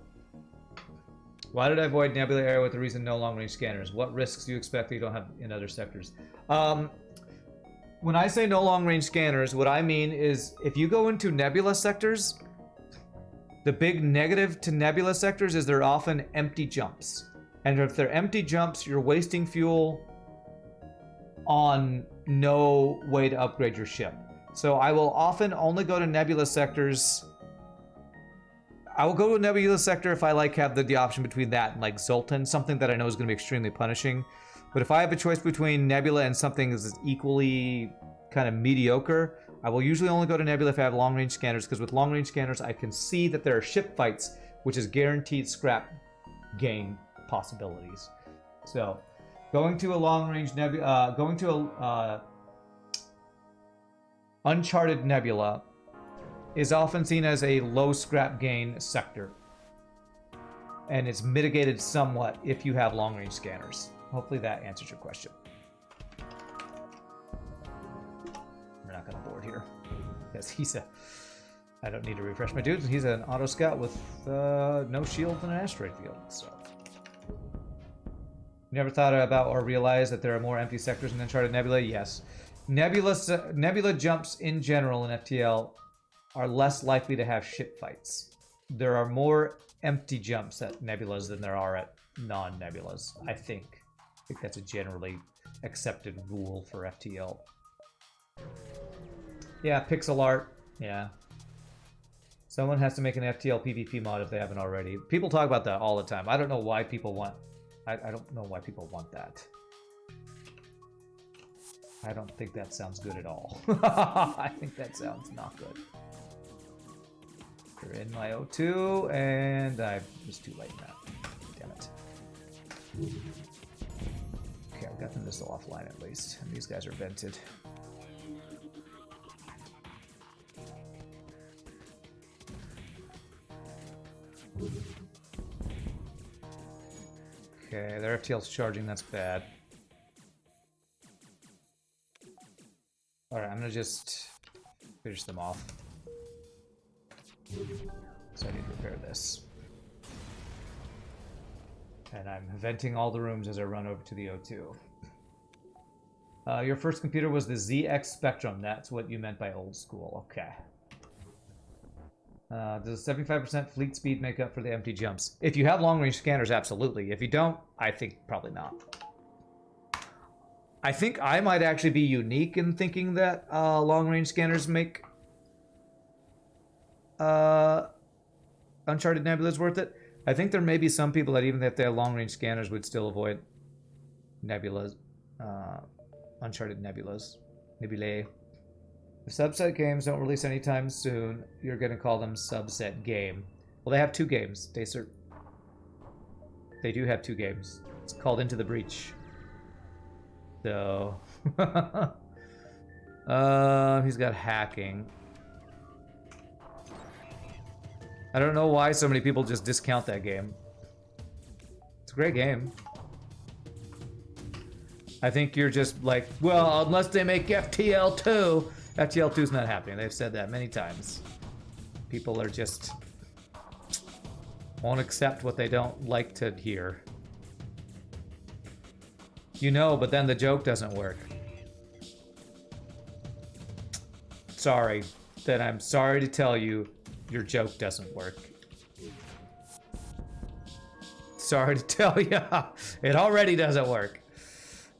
Why did I avoid Nebula area with the reason no long-range scanners? What risks do you expect that you don't have in other sectors? When I say no long-range scanners, what I mean is if you go into Nebula sectors, the big negative to Nebula sectors is they're often empty jumps. And if they're empty jumps, you're wasting fuel on no way to upgrade your ship. So I will often only go to Nebula sectors. I will go to a Nebula sector if I have the option between that and like Zoltan, something that I know is going to be extremely punishing. But if I have a choice between Nebula and something that's equally kind of mediocre, I will usually only go to Nebula if I have long-range scanners, because with long-range scanners I can see that there are ship fights, which is guaranteed scrap gain possibilities. So going to a long-range Nebula, going to a Uncharted Nebula is often seen as a low scrap gain sector. And it's mitigated somewhat if you have long-range scanners. Hopefully that answers your question. We're not going to board here. Because he's a... I don't need to refresh my dudes. He's an auto scout with no shield and an asteroid field. So, you never thought about or realized that there are more empty sectors in Uncharted Nebula? Yes. Nebula jumps in general in FTL are less likely to have ship fights. There are more empty jumps at Nebulas than there are at non-Nebulas, I think. I think that's a generally accepted rule for FTL. Yeah, pixel art. Yeah. Someone has to make an FTL PvP mod if they haven't already. People talk about that all the time. I don't know why people want... I don't know why people want that. I don't think that sounds good at all. I think that sounds not good. You're in my O2, and I was too late now. Damn it. Okay, I've got the missile offline at least, and these guys are vented. Okay, their FTL's charging, that's bad. Alright, I'm gonna just finish them off. So I need to repair this. And I'm venting all the rooms as I run over to the O2. Your first computer was the ZX Spectrum. That's what you meant by old school. Okay. Does 75% fleet speed make up for the empty jumps? If you have long-range scanners, absolutely. If you don't, I think probably not. I think I might actually be unique in thinking that long-range scanners make Uncharted Nebulas worth it. I think there may be some people that even if they have long-range scanners would still avoid Nebulas, Uncharted Nebulas. Nebulae. If subset games don't release anytime soon, you're going to call them subset game. Well, they have two games. They do have two games. It's called Into the Breach. So... he's got hacking. I don't know why so many people just discount that game. It's a great game. I think you're just like, well, unless they make FTL 2... FTL 2 is not happening. They've said that many times. People are just... won't accept what they don't like to hear. You know, but then the joke doesn't work. Sorry. Then I'm sorry to tell you, your joke doesn't work. Sorry to tell you, it already doesn't work.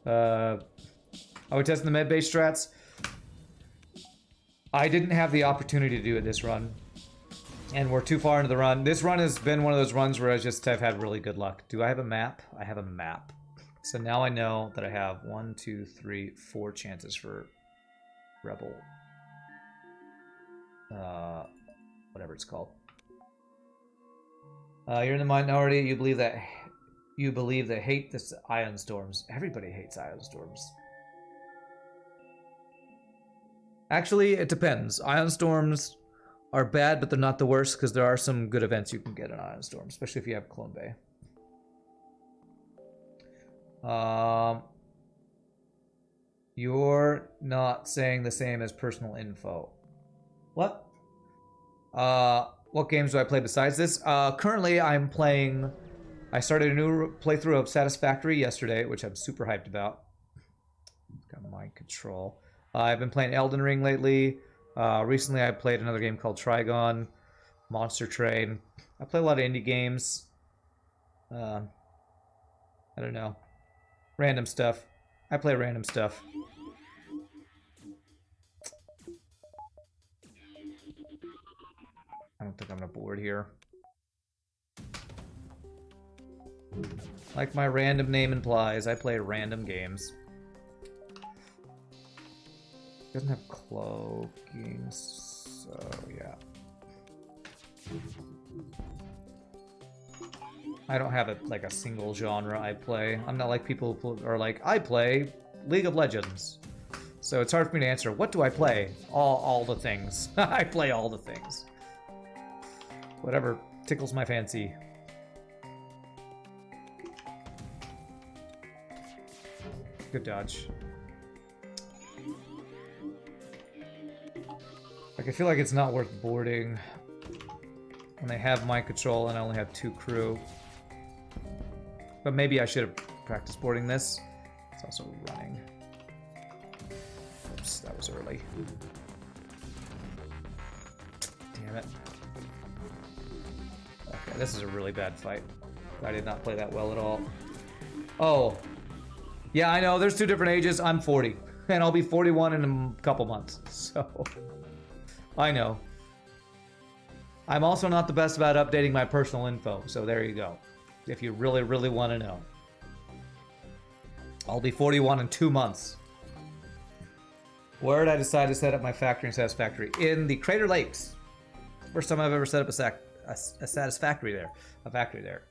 Are we testing the med-based strats? I didn't have the opportunity to do it this run. And we're too far into the run. This run has been one of those runs where I've had really good luck. Do I have a map? I have a map. So now I know that I have 1, 2, 3, 4 chances for Rebel. Whatever it's called. You're in the minority. You believe that hate this ion storms. Everybody hates ion storms. Actually, it depends. Ion storms are bad, but they're not the worst because there are some good events you can get in Ion Storm, especially if you have Clone Bay. You're not saying the same as personal info. What? What games do I play besides this? Currently, I'm playing... I started a new playthrough of Satisfactory yesterday, which I'm super hyped about. Got mind control. I've been playing Elden Ring lately. Recently, I played another game called Trigon, Monster Train. I play a lot of indie games. I don't know. Random stuff. I play random stuff. I don't think I'm gonna board here. Like my random name implies, I play random games. Doesn't have cloaking, so yeah. I don't have a single genre I play. I'm not like people who are like, I play League of Legends. So it's hard for me to answer. What do I play? All the things. I play all the things. Whatever tickles my fancy. Good dodge. Like, I feel like it's not worth boarding when I have mind control and I only have 2 crew. But maybe I should have practiced boarding this. It's also running. Oops, that was early. Damn it. Okay, this is a really bad fight. I did not play that well at all. Oh. Yeah, I know, there's 2 different ages. I'm 40. And I'll be 41 in a couple months. So, I know. I'm also not the best about updating my personal info. So there you go. If you really, really want to know. I'll be 41 in 2 months. Where did I decide to set up my factory and satisfactory? In the Crater Lakes. First time I've ever set up a satisfactory there. A factory there.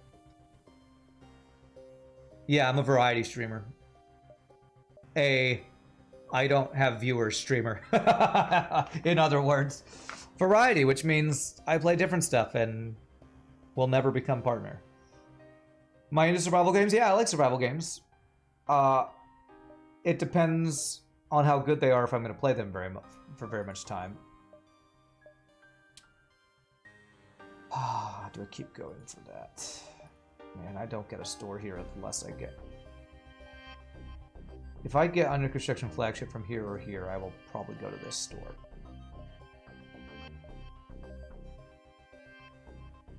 Yeah, I'm a variety streamer. I don't have viewers streamer. In other words. Variety, which means I play different stuff and will never become partner. Am I into survival games? Yeah, I like survival games. It depends on how good they are if I'm going to play them for very much time. Do I keep going for that? Man, I don't get a store here unless I get... If I get under construction flagship from here or here, I will probably go to this store.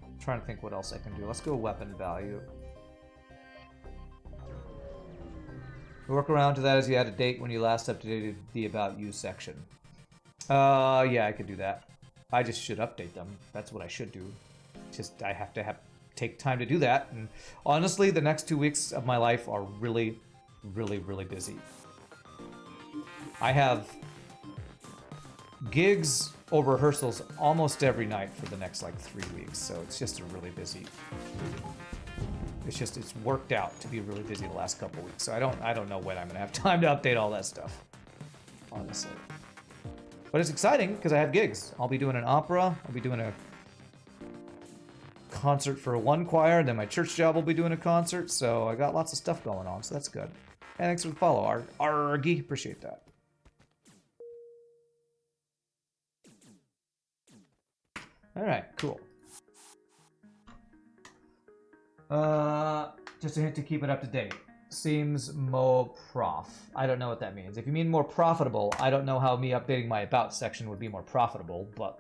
I'm trying to think what else I can do. Let's go weapon value. The workaround to that is you had a date when you last updated the About You section. Yeah, I could do that. I just should update them. That's what I should do. Just, I have to take time to do that. And honestly, the next 2 weeks of my life are really, really, really busy. I have gigs or rehearsals almost every night for the next, like, 3 weeks. So it's just a really busy... It's worked out to be really busy the last couple weeks. So I don't know when I'm gonna have time to update all that stuff, honestly. But it's exciting because I have gigs. I'll be doing an opera. I'll be doing a concert for one choir. And then my church job will be doing a concert. So I got lots of stuff going on. So that's good. And thanks for the follow, Argy. Appreciate that. All right, cool. Just a hint to keep it up to date. Seems more prof. I don't know what that means. If you mean more profitable, I don't know how me updating my about section would be more profitable, but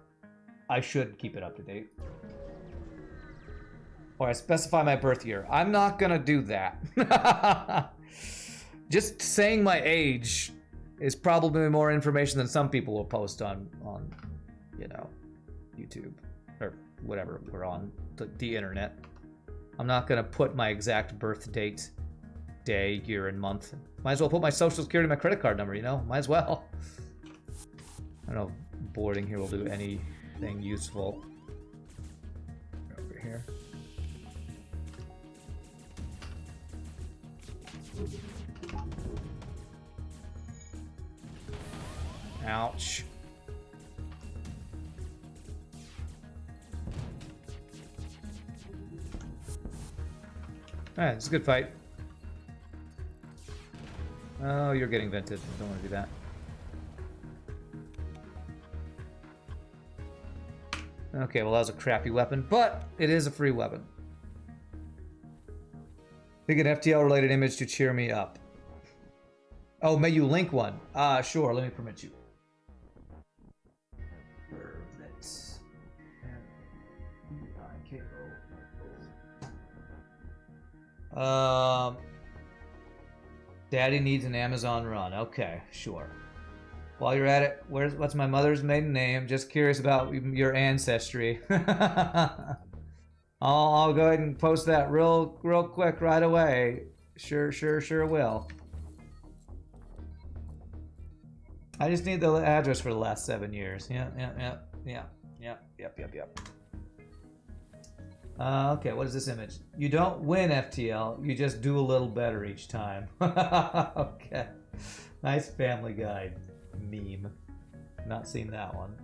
I should keep it up to date. Or I specify my birth year. I'm not gonna do that. Just saying my age is probably more information than some people will post on you know, YouTube or whatever we're on the internet. I'm not gonna put my exact birth date, day, year, and month. Might as well put my social security, my credit card number, you know? Might as well. I don't know if boarding here will do anything useful. Over here. Ouch. Alright, it's a good fight. Oh, you're getting vented. Don't want to do that. Okay, well that was a crappy weapon, but it is a free weapon. Think an FTL related image to cheer me up. Oh, may you link one? Sure, let me permit you. Daddy needs an Amazon run. Okay, sure. While you're at it, what's my mother's maiden name? Just curious about your ancestry. I'll go ahead and post that real quick right away. Sure will. I just need the address for the last 7 years. Yep. Okay, what is this image? You don't win FTL, you just do a little better each time. Okay. Nice Family Guy meme. Not seen that one.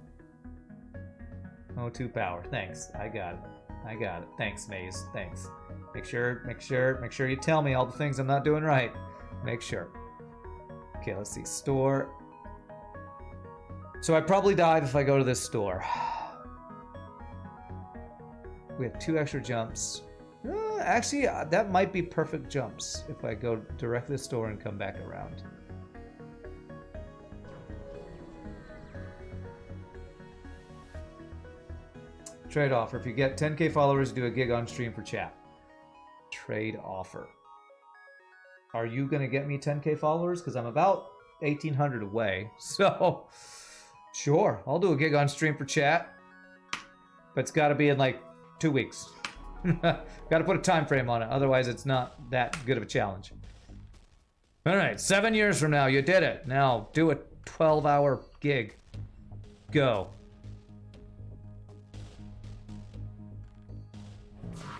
O2 power. Thanks. I got it. I got it. Thanks, Maze. Thanks. Make sure you tell me all the things I'm not doing right. Make sure. Okay, let's see. Store. So I probably dive if I go to this store. We have 2 extra jumps. Actually, that might be perfect jumps if I go direct to the store and come back around. Trade offer. If you get 10k followers, do a gig on stream for chat. Trade offer. Are you going to get me 10k followers? Because I'm about 1,800 away. So, sure. I'll do a gig on stream for chat. But it's got to be in like 2 weeks. Got to put a time frame on it. Otherwise, it's not that good of a challenge. All right. 7 years from now, you did it. Now, do a 12-hour gig. Go.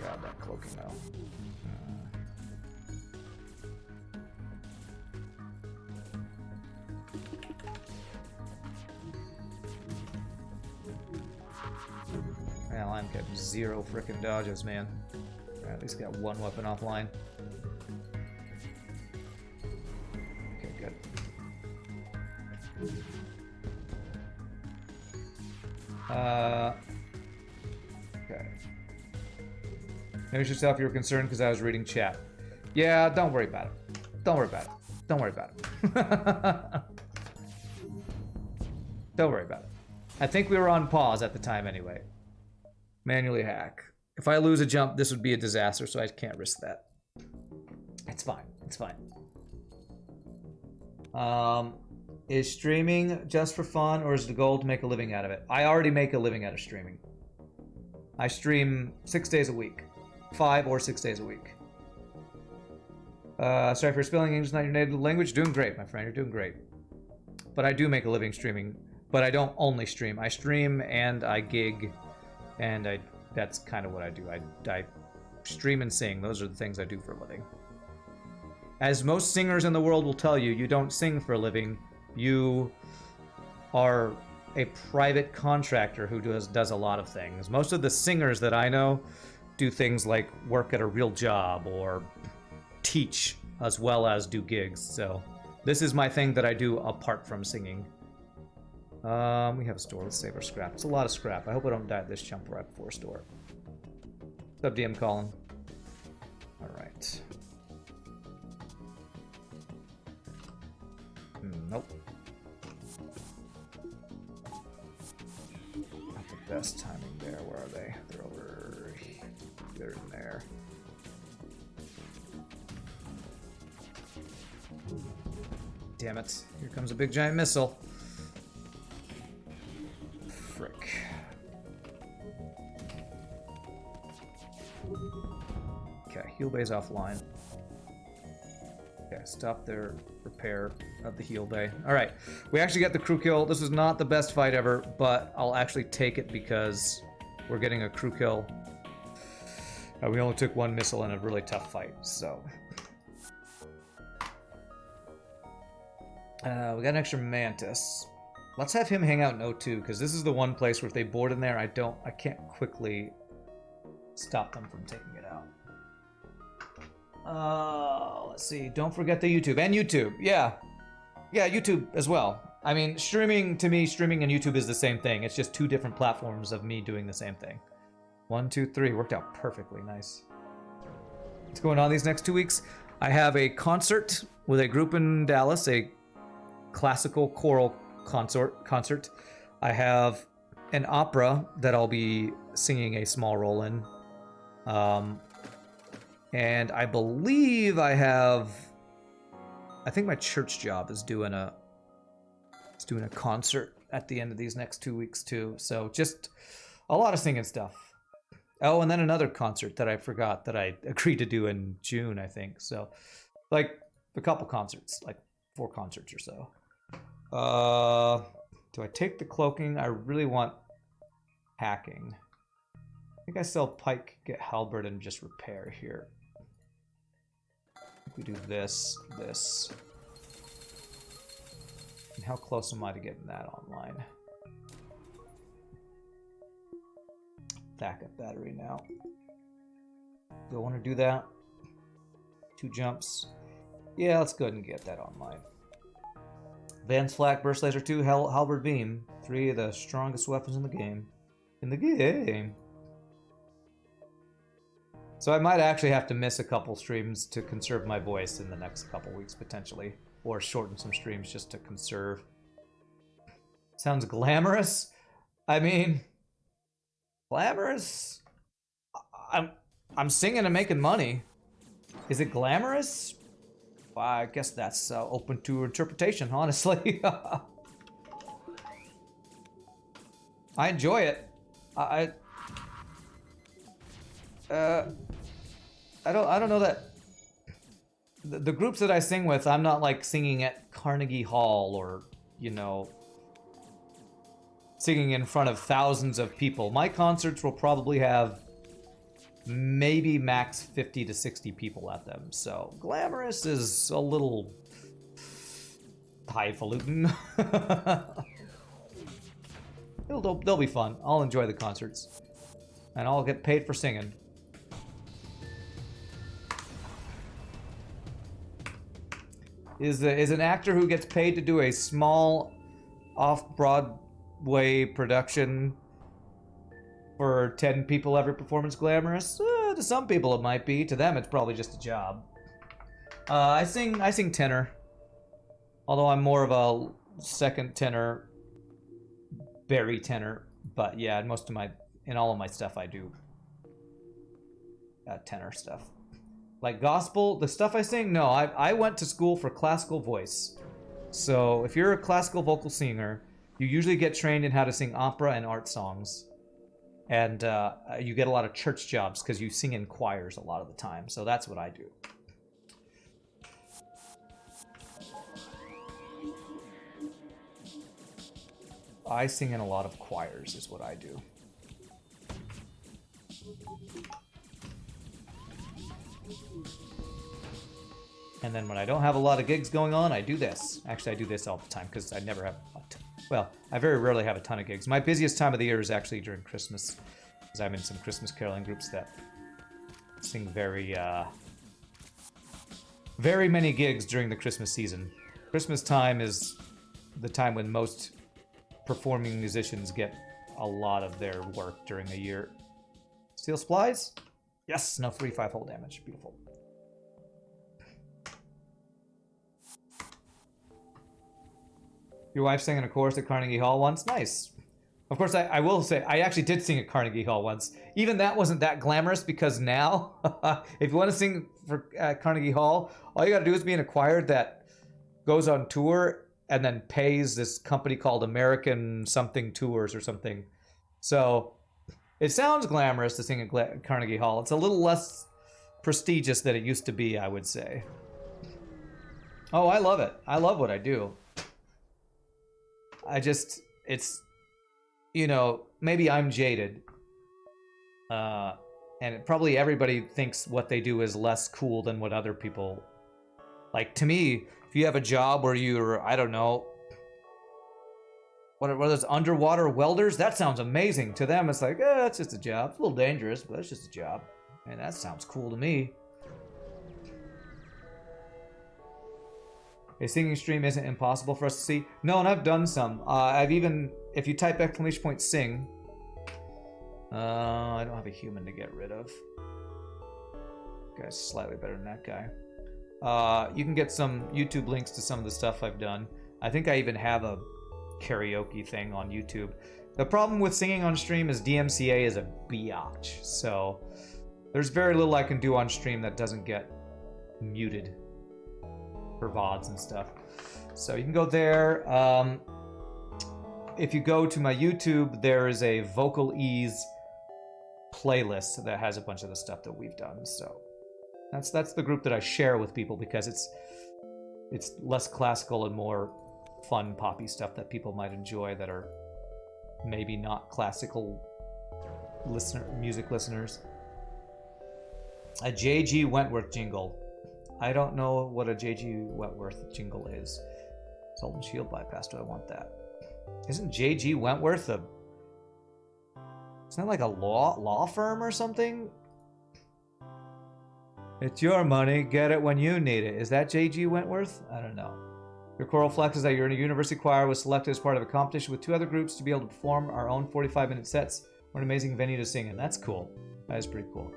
God, that cloaking now. Well, I'm kept 0 frickin' dodges, man. I at least got 1 weapon offline. Okay, good. Okay. Notice yourself, you were concerned because I was reading chat. Yeah, don't worry about it. Don't worry about it. Don't worry about it. Don't worry about it. I think we were on pause at the time anyway. Manually hack. If I lose a jump, this would be a disaster, so I can't risk that. It's fine. It's fine. Is streaming just for fun, or is the goal to make a living out of it? I already make a living out of streaming. I stream 6 days a week. 5 or 6 days a week. Sorry for spelling English not your native language. Doing great, my friend. You're doing great. But I do make a living streaming. But I don't only stream. I stream and I gig. And that's kind of what I do. I stream and sing. Those are the things I do for a living. As most singers in the world will tell you, you don't sing for a living. You are a private contractor who does a lot of things. Most of the singers that I know do things like work at a real job or teach as well as do gigs. So this is my thing that I do apart from singing. We have a store. Let's save our scrap. It's a lot of scrap. I hope I don't die at this jump right before store. What's up, DM Colin? All right. Nope. Not the best timing there. Where are they? They're over. They're in there. Damn it. Here comes a big giant missile. Frick. Okay, heal bay's offline. Okay, stop their repair of the heal bay. Alright, we actually got the crew kill. This was not the best fight ever, but I'll actually take it because we're getting a crew kill. We only took 1 missile in a really tough fight, so. We got an extra Mantis. Let's have him hang out in O2, because this is the one place where if they board in there, I can't quickly stop them from taking it out. Let's see. Don't forget the YouTube. And YouTube, yeah. Yeah, YouTube as well. I mean, streaming, to me, streaming and YouTube is the same thing. It's just 2 different platforms of me doing the same thing. 1, 2, 3. Worked out perfectly. Nice. What's going on these next 2 weeks? I have a concert with a group in Dallas, a classical choral concert. I have an opera that I'll be singing a small role in. And I believe I think my church job is doing a concert at the end of these next 2 weeks too. So just a lot of singing stuff. Oh, and then another concert that I forgot that I agreed to do in June, I think. So like a couple concerts, like 4 concerts or so. Do I take the cloaking? I really want hacking. I think I sell pike, get halberd, and just repair here. We do this. And how close am I to getting that online? Backup battery now. Do I want to do that? 2 jumps. Yeah, let's go ahead and get that online. Advanced Flak, Burst Laser 2, Halberd Beam. 3 of the strongest weapons in the game. So I might actually have to miss a couple streams to conserve my voice in the next couple weeks, potentially. Or shorten some streams just to conserve. Sounds glamorous? I mean... Glamorous? I'm singing and making money. Is it glamorous? Well, I guess that's open to interpretation, honestly. I enjoy it. I don't know that the groups that I sing with, I'm not like singing at Carnegie Hall or, you know, singing in front of thousands of people. My concerts will probably have maybe max 50 to 60 people at them. So glamorous is a little highfalutin. They'll be fun. I'll enjoy the concerts. And I'll get paid for singing. Is an actor who gets paid to do a small off-Broadway production for 10 people every performance glamorous? To some people it might be. To them it's probably just a job. I sing tenor. Although I'm more of a second tenor, bari tenor. But yeah, in all of my stuff I do tenor stuff. Like gospel, the stuff I sing, no, I went to school for classical voice. So if you're a classical vocal singer, you usually get trained in how to sing opera and art songs. And you get a lot of church jobs because you sing in choirs a lot of the time. So that's what I do. I sing in a lot of choirs is what I do. And then when I don't have a lot of gigs going on, I do this. Actually, I do this all the time because I never have... Well, I very rarely have a ton of gigs. My busiest time of the year is actually during Christmas, because I'm in some Christmas caroling groups that sing very many gigs during the Christmas season. Christmas time is the time when most performing musicians get a lot of their work during a year. Steel supplies? Yes, no 3-5 hull damage. Beautiful. Your wife sang in a chorus at Carnegie Hall once? Nice. Of course, I will say, I actually did sing at Carnegie Hall once. Even that wasn't that glamorous because now, if you want to sing for Carnegie Hall, all you gotta do is be in a choir that goes on tour and then pays this company called American something tours or something. So it sounds glamorous to sing at Carnegie Hall. It's a little less prestigious than it used to be, I would say. Oh, I love it. I love what I do. It's, you know, maybe I'm jaded. And probably everybody thinks what they do is less cool than what other people... Like, to me, if you have a job where you're, I don't know, what are those underwater welders? That sounds amazing. To them, it's like, it's just a job. It's a little dangerous, but it's just a job. And that sounds cool to me. A singing stream isn't impossible for us to see. No, and I've done some. I've even, if you type !sing, I don't have a human to get rid of. Guy's slightly better than that guy. You can get some YouTube links to some of the stuff I've done. I think I even have a karaoke thing on YouTube. The problem with singing on stream is DMCA is a biatch, so there's very little I can do on stream that doesn't get muted for VODs and stuff. So you can go there. If you go to my YouTube, there is a Vocal Ease playlist that has a bunch of the stuff that we've done. So that's the group that I share with people because it's less classical and more fun poppy stuff that people might enjoy that are maybe not classical music listeners. A J.G. Wentworth jingle. I don't know what a J.G. Wentworth jingle is. Salt and shield bypass. Do I want that? Isn't J.G. Wentworth a... Isn't that like a law firm or something? It's your money. Get it when you need it. Is that J.G. Wentworth? I don't know. Your choral flex is that you're in a university choir was selected as part of a competition with 2 other groups to be able to perform our own 45-minute sets. What an amazing venue to sing in. That's cool. That is pretty cool.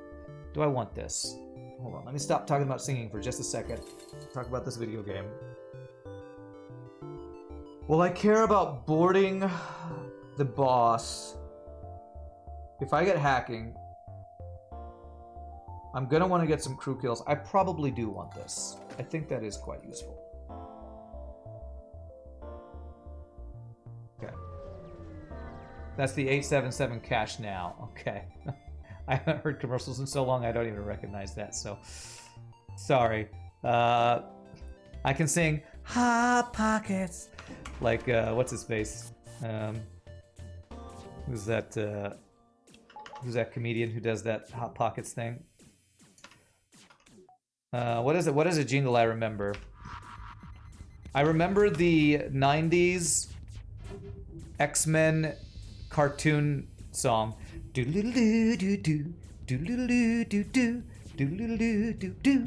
Do I want this? Hold on. Let me stop talking about singing for just a second. Talk about this video game. Will I care about boarding the boss? If I get hacking, I'm gonna want to get some crew kills. I probably do want this. I think that is quite useful. Okay. That's the 877 cash now. Okay. I haven't heard commercials in so long I don't even recognize that, so sorry. I can sing Hot Pockets like what's his face? Who's that comedian who does that Hot Pockets thing? What is it? What is a jingle I remember? I remember the 90s X-Men cartoon song. Do-do-do-do-do, do-do-do-do-do, do-do-do-do-do, do-do,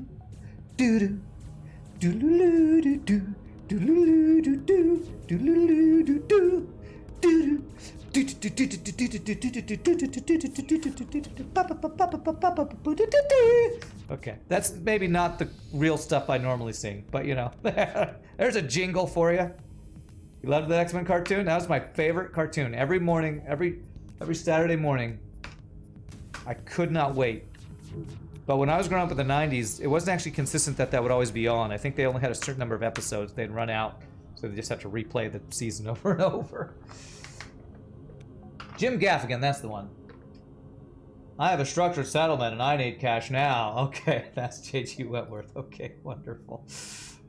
do-do-do-do-do, do-do-do-do-do, do-do-do-do-do, do-do. Okay, that's maybe not the real stuff I normally sing, but you know, there's a jingle for you. You loved the X-Men cartoon? That was my favorite cartoon. Every morning, every Saturday morning, I could not wait. But when I was growing up in the 90s, it wasn't actually consistent that would always be on. I think they only had a certain number of episodes. They'd run out, so they just have to replay the season over and over. Jim Gaffigan, that's the one. I have a structured settlement and I need cash now. Okay, that's J.G. Wentworth. Okay, wonderful.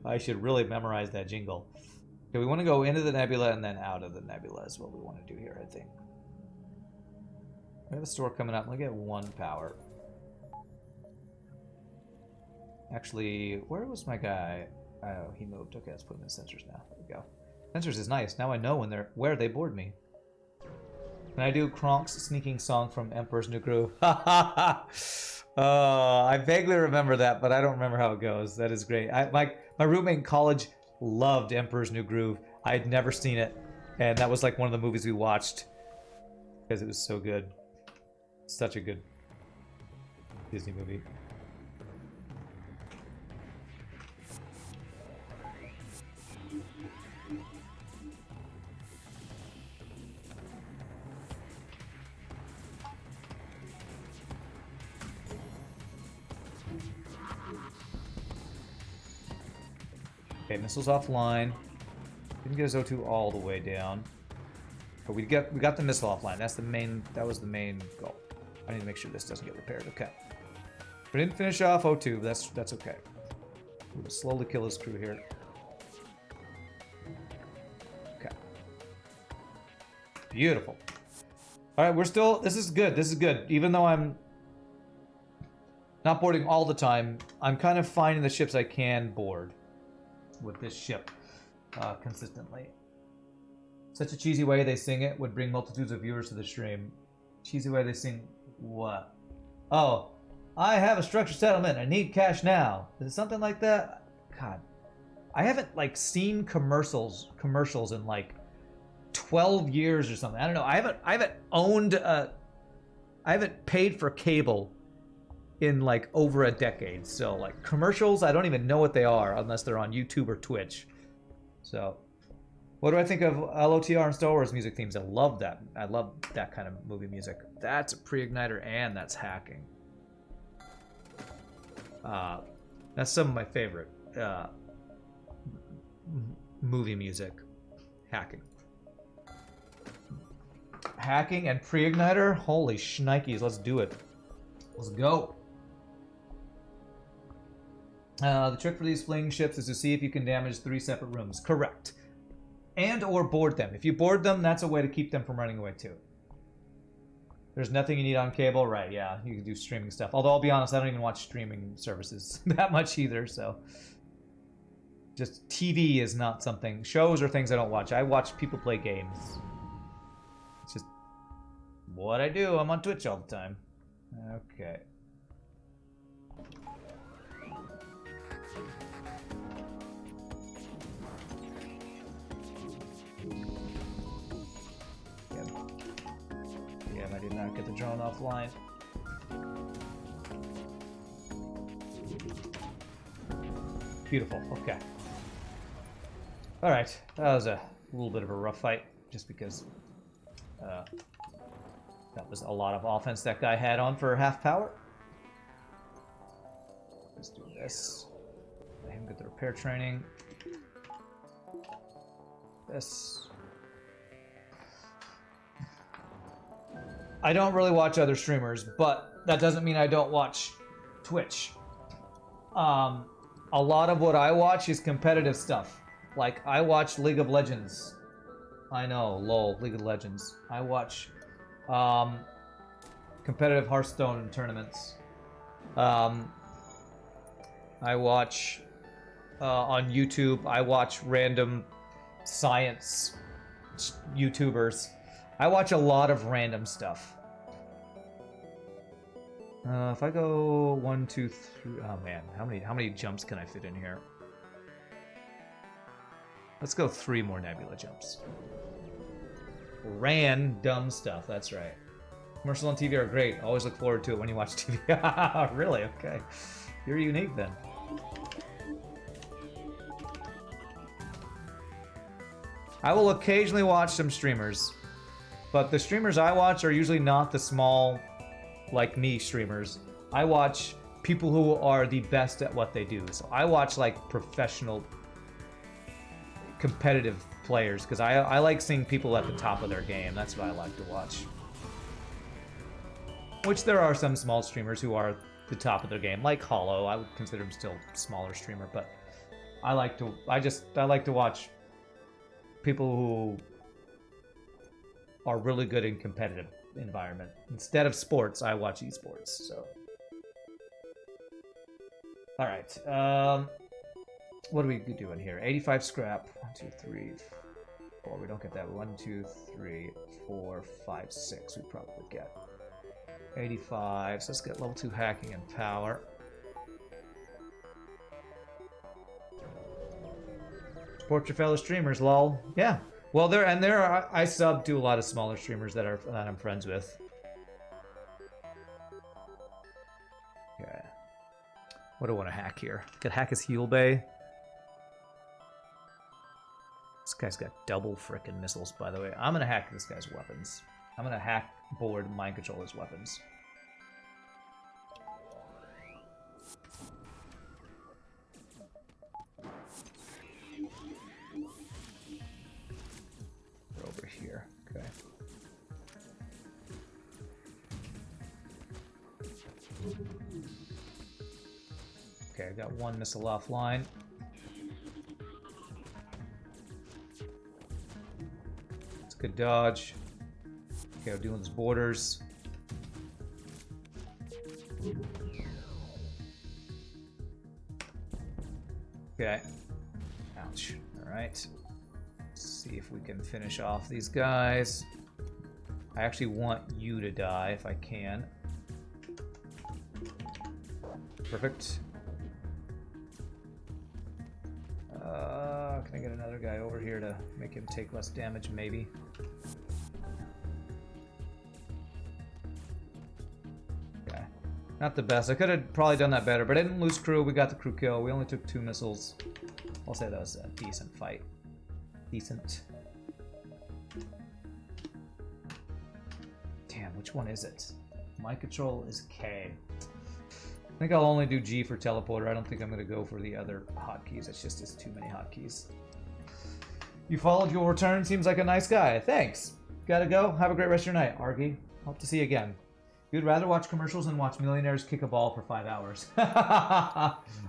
I should really memorize that jingle. Okay, we want to go into the nebula and then out of the nebula is what we want to do here, I think. We have a store coming up. We'll get 1 power. Actually, where was my guy? Oh, he moved. Okay, let's put him in sensors now. There we go. Sensors is nice. Now I know where they board me. Can I do Kronk's sneaking song from Emperor's New Groove? Oh, I vaguely remember that, but I don't remember how it goes. That is great. My roommate in college loved Emperor's New Groove. I had never seen it, and that was like one of the movies we watched because it was so good. Such a good Disney movie. Okay, missiles offline. Didn't get his O2 all the way down, but we got the missile offline. That was the main goal. I need to make sure this doesn't get repaired. Okay, we didn't finish off O2. But that's okay. We'll slowly kill his crew here. Okay, beautiful. All right, we're still. This is good. This is good. Even though I'm not boarding all the time, I'm kind of finding the ships I can board with this ship consistently. Such a cheesy way they sing it would bring multitudes of viewers to the stream. Cheesy way they sing what? Oh, I have a structured settlement. I need cash now. Is it something like that? God, I haven't like seen commercials in like 12 years or something. I don't know. I haven't paid for cable in like over a decade. So like commercials, I don't even know what they are unless they're on YouTube or Twitch. So what do I think of LOTR and Star Wars music themes? I love that. I love that kind of movie music. That's a pre-igniter and that's hacking. That's some of my favorite movie music. Hacking. Hacking and pre-igniter? Holy shnikes, let's do it. Let's go. The trick for these fleeing ships is to see if you can damage 3 separate rooms. Correct. And or board them. If you board them, that's a way to keep them from running away too. There's nothing you need on cable, right? Yeah, you can do streaming stuff. Although I'll be honest, I don't even watch streaming services that much either, so. Just TV is not something. Shows are things I don't watch. I watch people play games. It's just what I do. I'm on Twitch all the time. Okay. Yeah, I did not get the drone offline. Beautiful. Okay. All right. That was a little bit of a rough fight, just because that was a lot of offense that guy had on for half power. Let's do this. Let him get the repair training. This. I don't really watch other streamers, but that doesn't mean I don't watch Twitch. A lot of what I watch is competitive stuff. Like, I watch League of Legends. I know, lol, League of Legends. I watch competitive Hearthstone tournaments. I watch on YouTube, I watch random science YouTubers. I watch a lot of random stuff. If I go 1, 2, 3, oh man, how many jumps can I fit in here? Let's go 3 more nebula jumps. Random stuff, that's right. Commercials on TV are great. Always look forward to it when you watch TV. Really? Okay. You're unique then. I will occasionally watch some streamers, but the streamers I watch are usually not the small, like me streamers. I watch people who are the best at what they do. So I watch like professional, competitive players because I like seeing people at the top of their game. That's what I like to watch. Which there are some small streamers who are the top of their game, like Hollow. I would consider him still a smaller streamer, but I like to watch people who are really good in competitive environment. Instead of sports, I watch esports. So, all right. What are we doing here? 85 scrap. 1, 2, 3, 4. We don't get that. 1, 2, 3, 4, 5, 6. We probably get 85. So let's get level 2 hacking and power. Support your fellow streamers, lol. Yeah. Well, I sub to a lot of smaller streamers that I'm friends with. Okay. What do I want to hack here? Could hack his heal bay. This guy's got double frickin' missiles, by the way. I'm gonna hack this guy's weapons. I'm gonna hack board mind control his weapons. Over here. Okay. Okay, I got 1 missile offline. It's a good dodge. Okay, we're dealing with his borders. Okay. Ouch. Alright. See if we can finish off these guys. I actually want you to die if I can. Perfect. Can I get another guy over here to make him take less damage, maybe? Okay. Not the best. I could have probably done that better, but I didn't lose crew. We got the crew kill. We only took 2 missiles. I'll say that was a decent fight. Decent. Damn, which one is it? My control is K. I think I'll only do G for teleporter. I don't think I'm going to go for the other hotkeys. It's too many hotkeys. You followed, you'll return. Seems like a nice guy. Thanks. Gotta go. Have a great rest of your night, Argy. Hope to see you again. You'd rather watch commercials than watch millionaires kick a ball for 5 hours.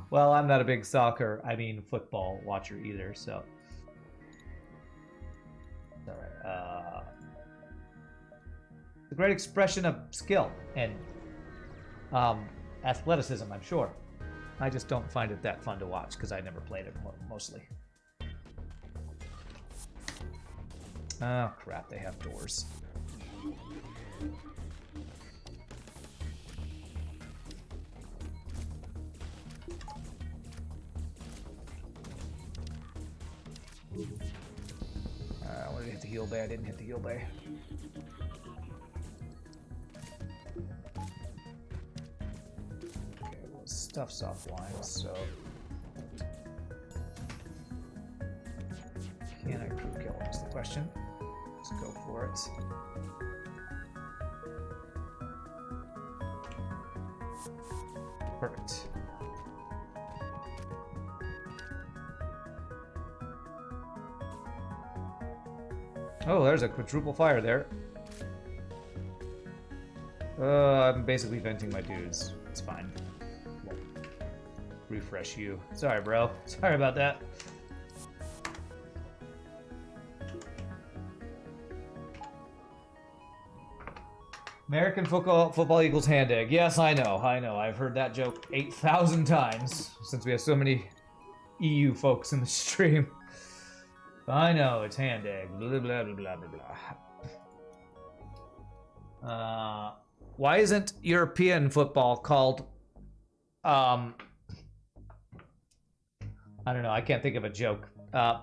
Well, I'm not a big football watcher either, so. Alright, it's a great expression of skill and athleticism, I'm sure. I just don't find it that fun to watch because I never played it mostly. Oh crap, they have doors. I wanted to hit the heal bay, I didn't hit the heal bay. Okay, well, stuff's offline, so... Can I crew kill him is the question. Let's go for it. Perfect. Oh, there's a quadruple fire there. I'm basically venting my dudes. It's fine. Won't refresh you. Sorry, bro. Sorry about that. American football equals hand egg. Yes, I know. I've heard that joke 8,000 times since we have so many EU folks in the stream. I know, it's hand egg. Blah, blah, blah, blah, blah. Why isn't European football called... I don't know, I can't think of a joke.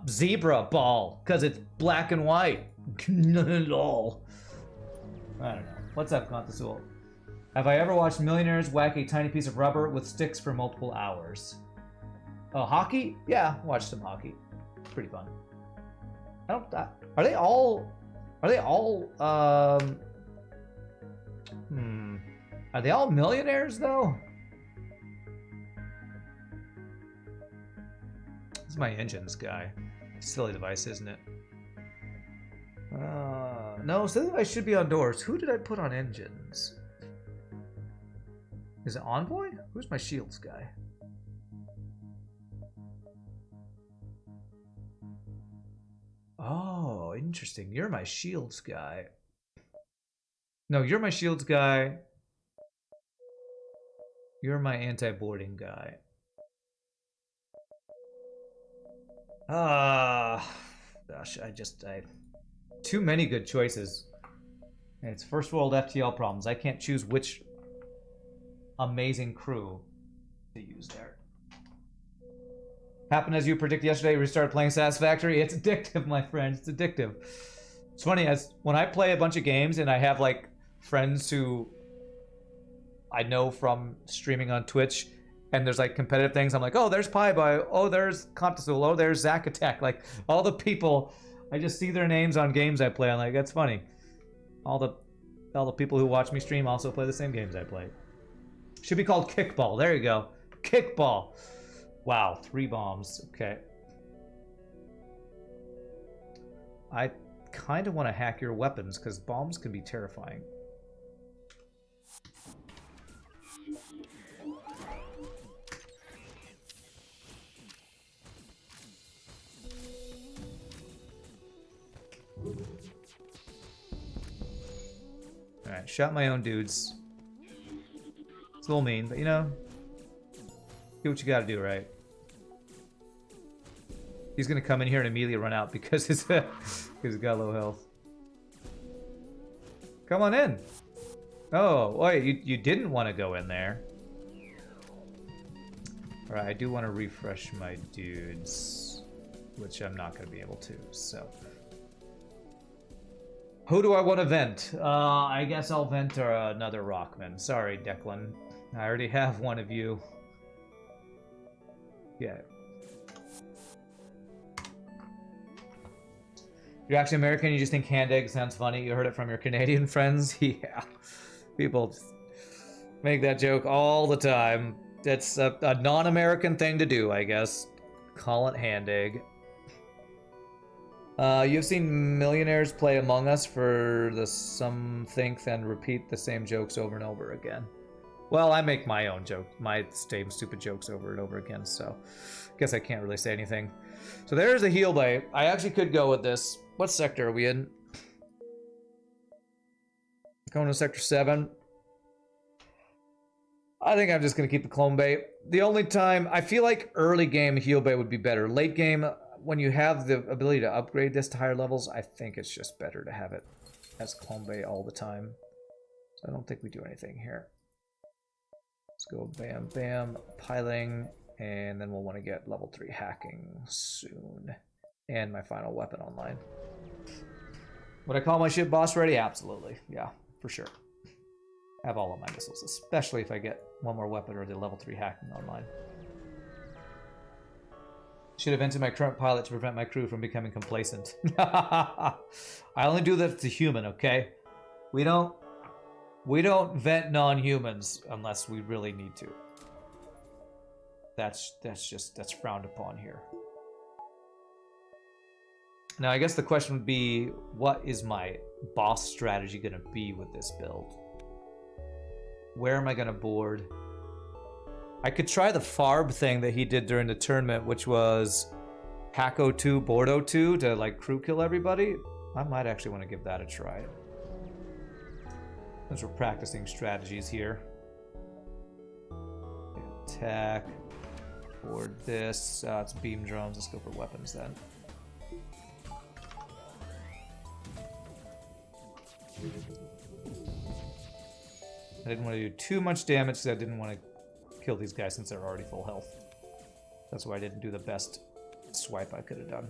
Zebra ball, because it's black and white. Lol. I don't know. What's up, Contasul? Have I ever watched millionaires whack a tiny piece of rubber with sticks for multiple hours? Oh, hockey? Yeah, watch some hockey. It's pretty fun. I don't. Are they all? Are they all? Are they all millionaires though? This is my engines guy. Silly device, isn't it? No, silly device should be on doors. Who did I put on engines? Is it Envoy? Who's my shields guy? Oh, interesting. You're my shields guy. No, you're my shields guy. You're my anti-boarding guy. Gosh, I too many good choices. It's first world FTL problems. I can't choose which amazing crew to use there. Happened as you predicted yesterday. Restarted playing Satisfactory. It's addictive, my friend. It's addictive. It's funny as when I play a bunch of games and I have like friends who I know from streaming on Twitch, and there's like competitive things. I'm like, oh, there's PieBoy. Oh, there's Contasul. Oh, there's Zack Attack. Like all the people, I just see their names on games I play. I'm like, that's funny. All the people who watch me stream also play the same games I play. Should be called Kickball. There you go. Kickball. Wow, 3 bombs. Okay. I kind of want to hack your weapons because bombs can be terrifying. Alright, shot my own dudes. It's a little mean, but you know, do what you gotta do, right? He's gonna come in here and immediately run out because he's got low health. Come on in. Oh, wait, you didn't want to go in there. Alright, I do want to refresh my dudes, which I'm not gonna be able to, so. Who do I want to vent? I guess I'll vent another Rockman. Sorry, Declan. I already have one of you. Yeah. You're actually American, you just think hand egg sounds funny. You heard it from your Canadian friends? Yeah. People make that joke all the time. It's a non-American thing to do, I guess. Call it hand egg. You've seen millionaires play Among Us for the some think and repeat the same jokes over and over again. Well, I make my own joke, my same stupid jokes over and over again, so I guess I can't really say anything. So there's a heal bay. I actually could go with this. What sector are we in? Going to sector 7. I think I'm just gonna keep the clone bay. The only time I feel like early game heal bay would be better. Late game, when you have the ability to upgrade this to higher levels, I think it's just better to have it as clone bay all the time. So I don't think we do anything here. Let's go bam bam piloting, and then we'll want to get level 3 hacking soon. And my final weapon online. Would I call my ship boss ready? Absolutely. Yeah, for sure. Have all of my missiles, especially if I get one more weapon or the level 3 hacking online. Should have vented my current pilot to prevent my crew from becoming complacent. I only do that to human, okay? We don't vent non-humans unless we really need to. That's frowned upon here. Now, I guess the question would be, what is my boss strategy going to be with this build? Where am I going to board? I could try the Farb thing that he did during the tournament, which was hack 02, board 02 to like crew kill everybody. I might actually want to give that a try. Since we're practicing strategies here. Attack. Board this. It's beam drones. Let's go for weapons then. I didn't want to do too much damage because I didn't want to kill these guys since they're already full health. That's why I didn't do the best swipe I could have done.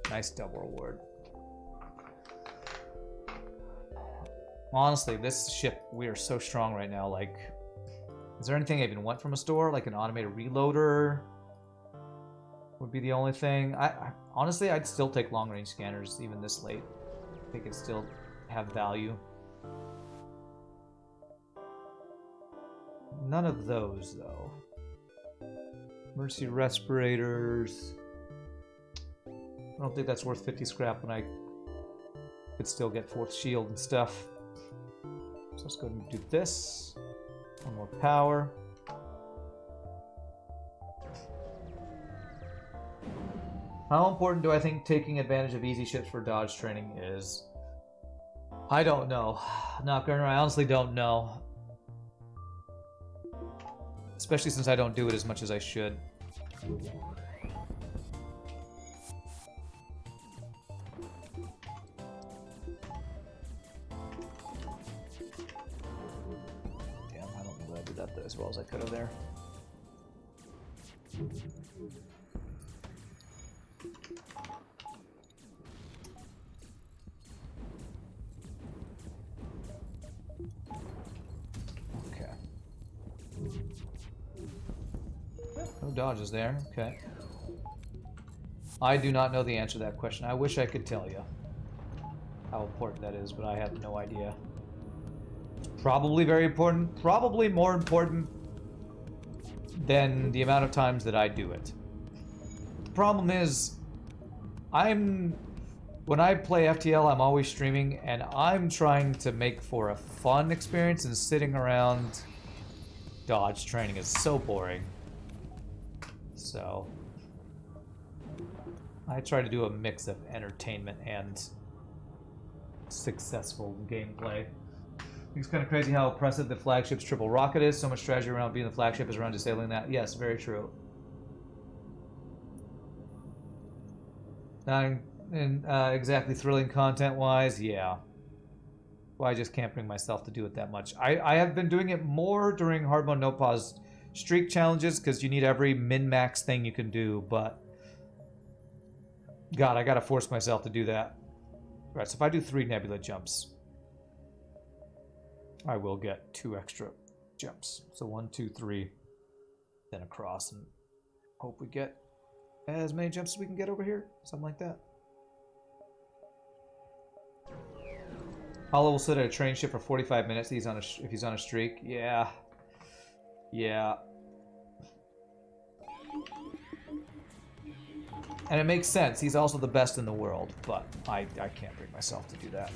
Nice double reward. Honestly, this ship, we are so strong right now. Like, is there anything I even want from a store? Like an automated reloader would be the only thing. Honestly, I'd still take long-range scanners even this late. I think it'd still have value. None of those, though. Mercy respirators. I don't think that's worth 50 scrap when I could still get 4th shield and stuff. So let's go ahead and do this. One more power. How important do I think taking advantage of easy ships for dodge training is? I don't know. Knockgunner, I honestly don't know. Especially since I don't do it as much as I should. That as well as I could have there. Okay. No dodges there. Okay. I do not know the answer to that question. I wish I could tell you how important that is, but I have no idea. Probably very important, probably more important than the amount of times that I do it. The problem is, when I play FTL, I'm always streaming, and I'm trying to make for a fun experience, and sitting around dodge training is so boring. So, I try to do a mix of entertainment and successful gameplay. It's kind of crazy how oppressive the flagship's triple rocket is. So much strategy around being the flagship is around disabling that. Yes, very true. Not exactly thrilling content-wise, yeah. Well, I just can't bring myself to do it that much. I have been doing it more during hard mode no pause streak challenges because you need every min-max thing you can do, but God, I gotta force myself to do that. Right, so if I do 3 nebula jumps, I will get 2 extra jumps. So 1, 2, 3, then across, and hope we get as many jumps as we can get over here. Something like that. Hollow will sit at a train ship for 45 minutes if he's on a streak. Yeah. Yeah. And it makes sense. He's also the best in the world, but I can't bring myself to do that.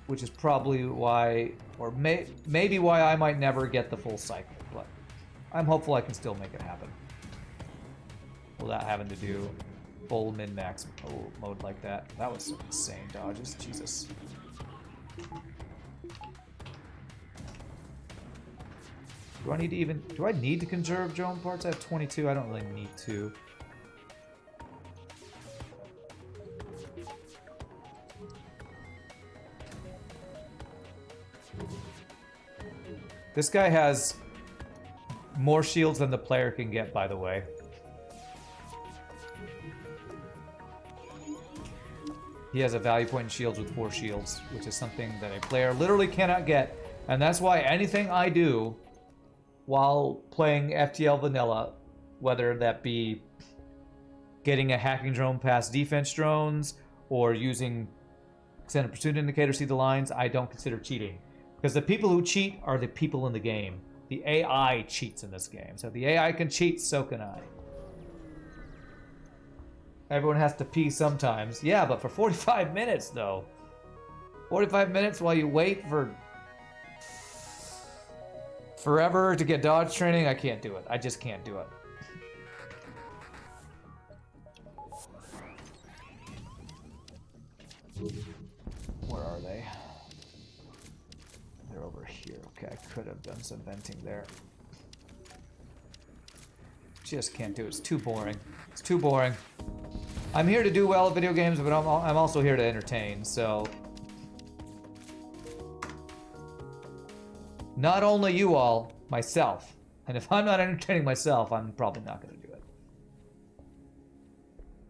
Which is probably why, or maybe why I might never get the full cycle, but I'm hopeful I can still make it happen. without having to do full min-max mode like that. That was some insane dodges. Jesus. Do I need to conserve drone parts? I have 22. I don't really need to. This guy has more shields than the player can get, by the way. He has a value point in shields with 4 shields, which is something that a player literally cannot get. And that's why anything I do while playing FTL Vanilla, whether that be getting a hacking drone past defense drones or using extended pursuit indicator to see the lines, I don't consider cheating. Because the people who cheat are the people in the game. The AI cheats in this game. So if the AI can cheat, so can I. Everyone has to pee sometimes. Yeah, but for 45 minutes, though. 45 minutes while you wait for forever to get dodge training? I can't do it. I just can't do it. Where are they? They're over here. Okay, I could have done some venting there. Just can't do it. It's too boring. It's too boring. I'm here to do well at video games, but I'm also here to entertain, so... Not only you all, myself. And if I'm not entertaining myself, I'm probably not going to do it.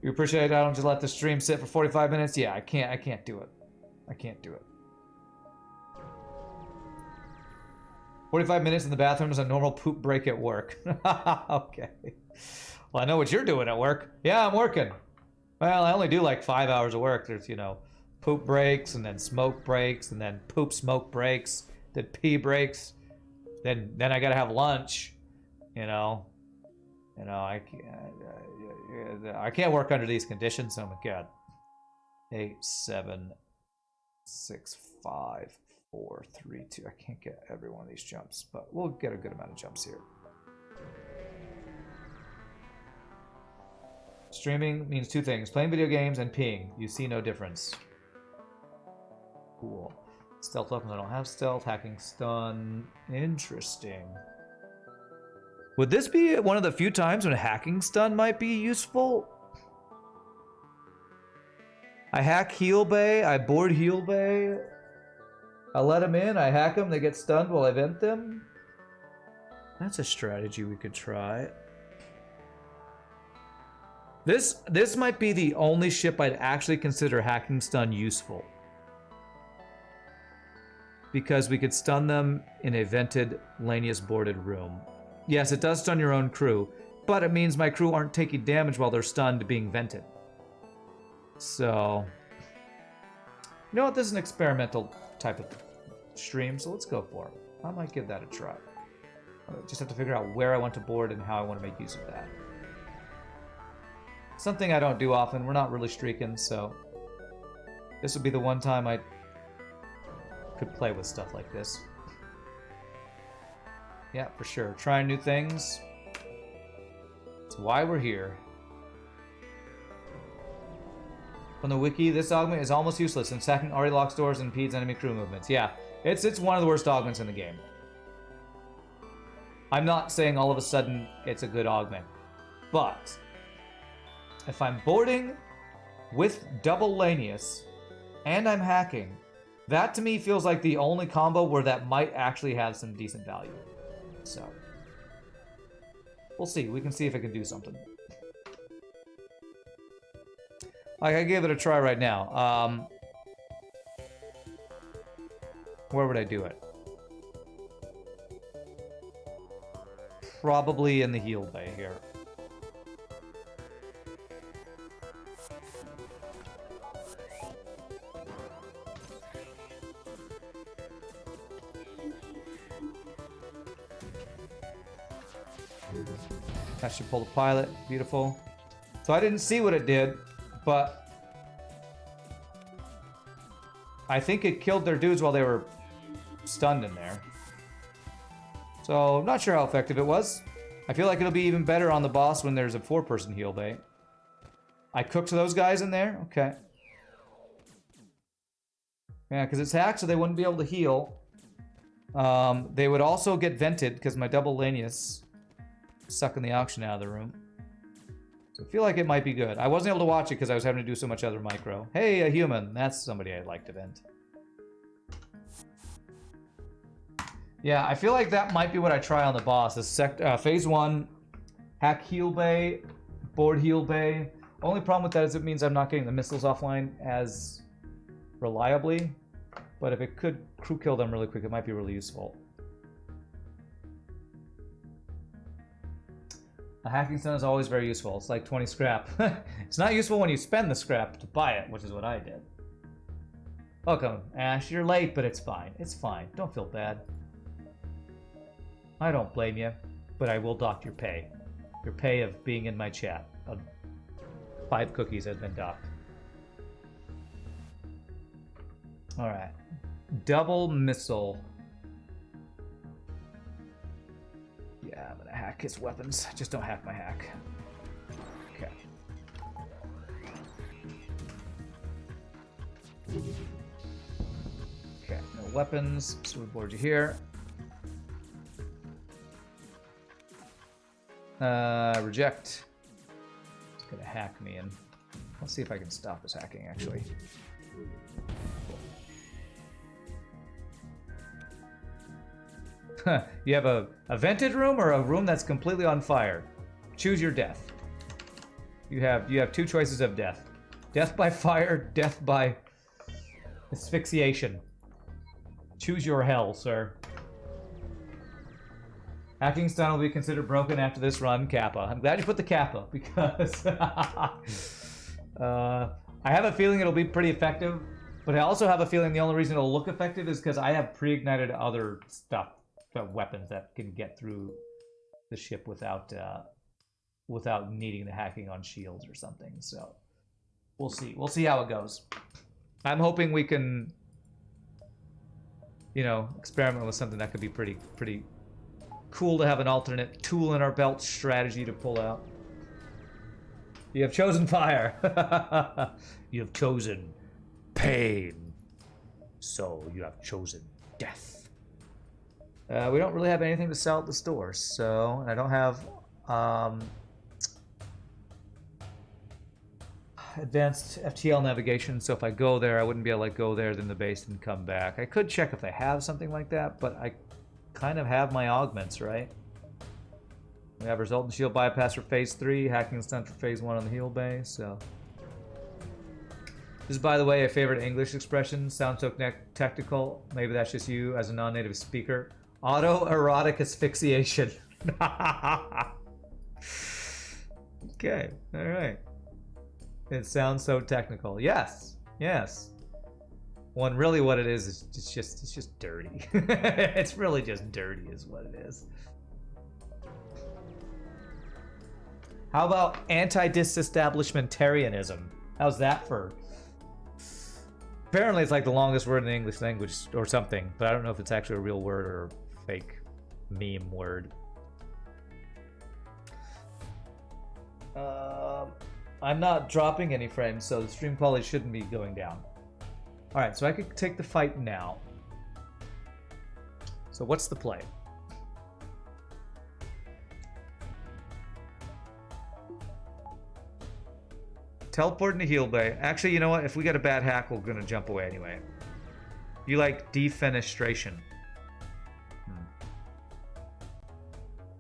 You appreciate I don't just let the stream sit for 45 minutes? Yeah, I can't do it. I can't do it. 45 minutes in the bathroom is a normal poop break at work. Okay. Well, I know what you're doing at work. Yeah, I'm working. Well, I only do like 5 hours of work. There's, you know, poop breaks, and then smoke breaks, and then poop smoke breaks, then pee breaks. Then I gotta have lunch. You know, I can't work under these conditions. Oh my god. 8, 7, 6, 5, 4, 3, 2. I can't get every one of these jumps, but we'll get a good amount of jumps here. Streaming means 2 things: playing video games and peeing. You see no difference. Cool. Stealth weapons, I don't have stealth. Hacking stun. Interesting. Would this be one of the few times when hacking stun might be useful? I hack heal bay. I board heal bay. I let them in. I hack them. They get stunned while I vent them. That's a strategy we could try. This might be the only ship I'd actually consider hacking stun useful. Because we could stun them in a vented, Lanius boarded room. Yes, it does stun your own crew, but it means my crew aren't taking damage while they're stunned being vented. So, you know what? This is an experimental type of stream, so let's go for it. I might give that a try. I just have to figure out where I want to board and how I want to make use of that. Something I don't do often. We're not really streaking, so this would be the one time I could play with stuff like this. Yeah, for sure. Trying new things. It's why we're here. From the wiki, this augment is almost useless since hacking already locks doors and impedes enemy crew movements. Yeah, it's one of the worst augments in the game. I'm not saying all of a sudden it's a good augment, but if I'm boarding with double Lanius and I'm hacking, that to me feels like the only combo where that might actually have some decent value. So, we'll see. We can see if it can do something. I gave it a try right now. Where would I do it? Probably in the heal bay here. That should pull the pilot. Beautiful. So I didn't see what it did, but I think it killed their dudes while they were stunned in there. So, not sure how effective it was. I feel like it'll be even better on the boss when there's a 4-person heal bay. I cooked those guys in there? Okay. Yeah, because it's hacked, so they wouldn't be able to heal. They would also get vented, because my double Lanius sucking the oxygen out of the room. So I feel like it might be good. I wasn't able to watch it because I was having to do so much other micro. Hey, a human. That's somebody I'd like to vent. Yeah, I feel like that might be what I try on the boss. Is phase 1, hack heal bay, board heal bay. Only problem with that is it means I'm not getting the missiles offline as reliably. But if it could crew kill them really quick, it might be really useful. A hacking stone is always very useful. It's like 20 scrap. It's not useful when you spend the scrap to buy it, which is what I did. Welcome, Ash. You're late, but it's fine. It's fine. Don't feel bad. I don't blame you, but I will dock your pay. Your pay of being in my chat. 5 cookies has been docked. Alright. Double missile. Yeah, I'm gonna hack his weapons. Just don't hack my hack. Okay. Okay, no weapons. So we board you here. Reject. It's gonna hack me, and let's see if I can stop his hacking, actually. You have a vented room or a room that's completely on fire. Choose your death. You have 2 choices of death. Death by fire, death by asphyxiation. Choose your hell, sir. Hacking stun will be considered broken after this run, Kappa. I'm glad you put the Kappa, because I have a feeling it'll be pretty effective, but I also have a feeling the only reason it'll look effective is because I have pre-ignited other stuff, weapons that can get through the ship without needing the hacking on shields or something. So we'll see. We'll see how it goes. I'm hoping we can, you know, experiment with something that could be pretty cool to have an alternate tool in our belt strategy to pull out. You have chosen fire. You have chosen pain. So you have chosen death. We don't really have anything to sell at the store, so I don't have advanced FTL navigation, so if I go there, I wouldn't be able to go there, then the base, and come back. I could check if they have something like that, but I kind of have my augments, right? We have resultant shield bypass for phase 3, hacking stun for phase 1 on the heal bay, so. This is, by the way, a favorite English expression. Sounds so technical. Maybe that's just you as a non-native speaker. Autoerotic asphyxiation. Okay, all right. It sounds so technical. Yes, yes. When really what it is it's just dirty. It's really just dirty is what it is. How about anti-disestablishmentarianism? How's that for? Apparently it's like the longest word in the English language or something, but I don't know if it's actually a real word or a fake meme word. I'm not dropping any frames, so the stream quality shouldn't be going down. Alright, so I could take the fight now. So what's the play? Teleport into heal bay. Actually, you know what? If we get a bad hack, we're gonna jump away anyway. You like defenestration.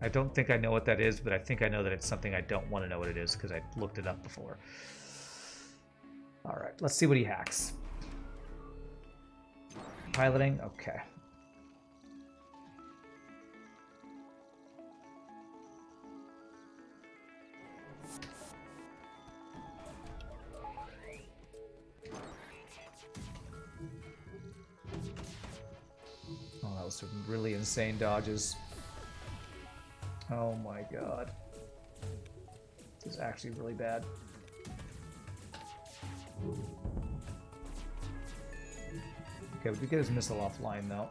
I don't think I know what that is, but I think I know that it's something I don't want to know what it is because I looked it up before. Alright, let's see what he hacks. Piloting? Okay. Oh, that was some really insane dodges. Oh my god. This is actually really bad. Okay, we did get his missile offline though.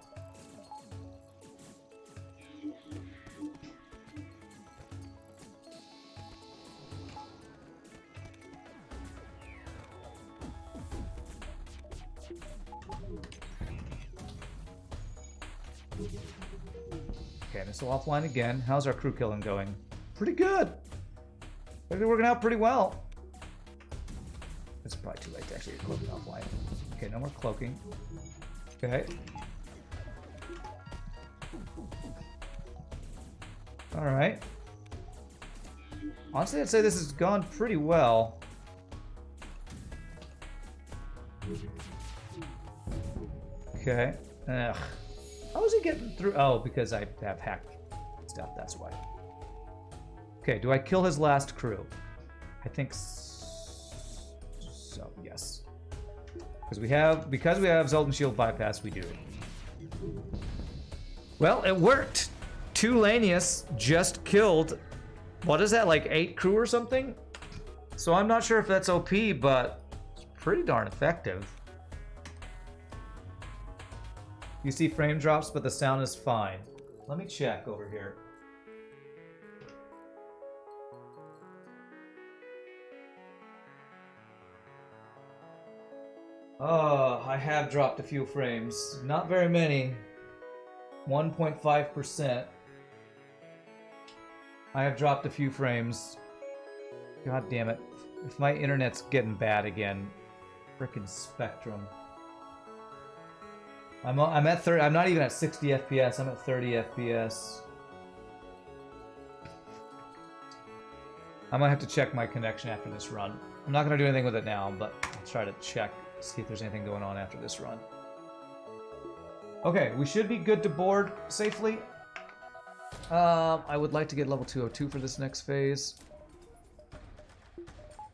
Okay, missile offline again. How's our crew killing going? Pretty good. They're working out pretty well. It's probably too late to actually get cloaking offline. Okay, no more cloaking. Okay. Alright. Honestly, I'd say this has gone pretty well. Okay. Ugh. How is he getting through? Oh, because I have hacked stuff, that's why. Okay, do I kill his last crew? I think so, yes. Because we have Zoltan Shield bypass, we do. Well, it worked. 2 Lanius just killed, what is that, like 8 crew or something? So I'm not sure if that's OP, but it's pretty darn effective. You see frame drops, but the sound is fine. Let me check over here. Oh, I have dropped a few frames. Not very many. 1.5%. I have dropped a few frames. God damn it. If my internet's getting bad again. Frickin' Spectrum. I'm at 30. I'm not even at 60 FPS. I'm at 30 FPS. I might have to check my connection after this run. I'm not going to do anything with it now, but I'll try to check, see if there's anything going on after this run. Okay, we should be good to board safely. I would like to get level 202 for this next phase.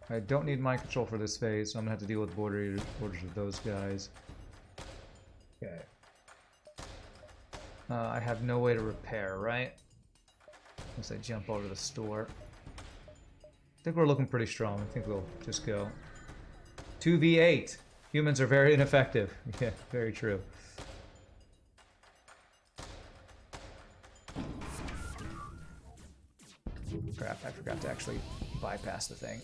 I don't need mind control for this phase, so I'm going to have to deal with borders with those guys. Okay. I have no way to repair, right? Unless I jump over to the store. I think we're looking pretty strong. I think we'll just go. 2v8. Humans are very ineffective. Yeah, very true. Crap, I forgot to actually bypass the thing.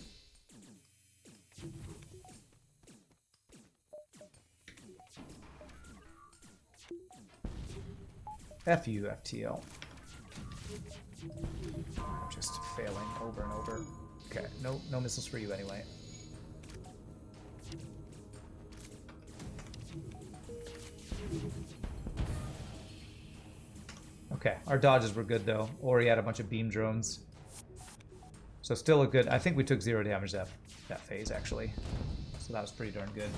F you, FTL. I'm just failing over and over. Okay, no missiles for you anyway. Okay, our dodges were good though. Ori had a bunch of beam drones. So still a good... I think we took 0 damage that phase actually. So that was pretty darn good.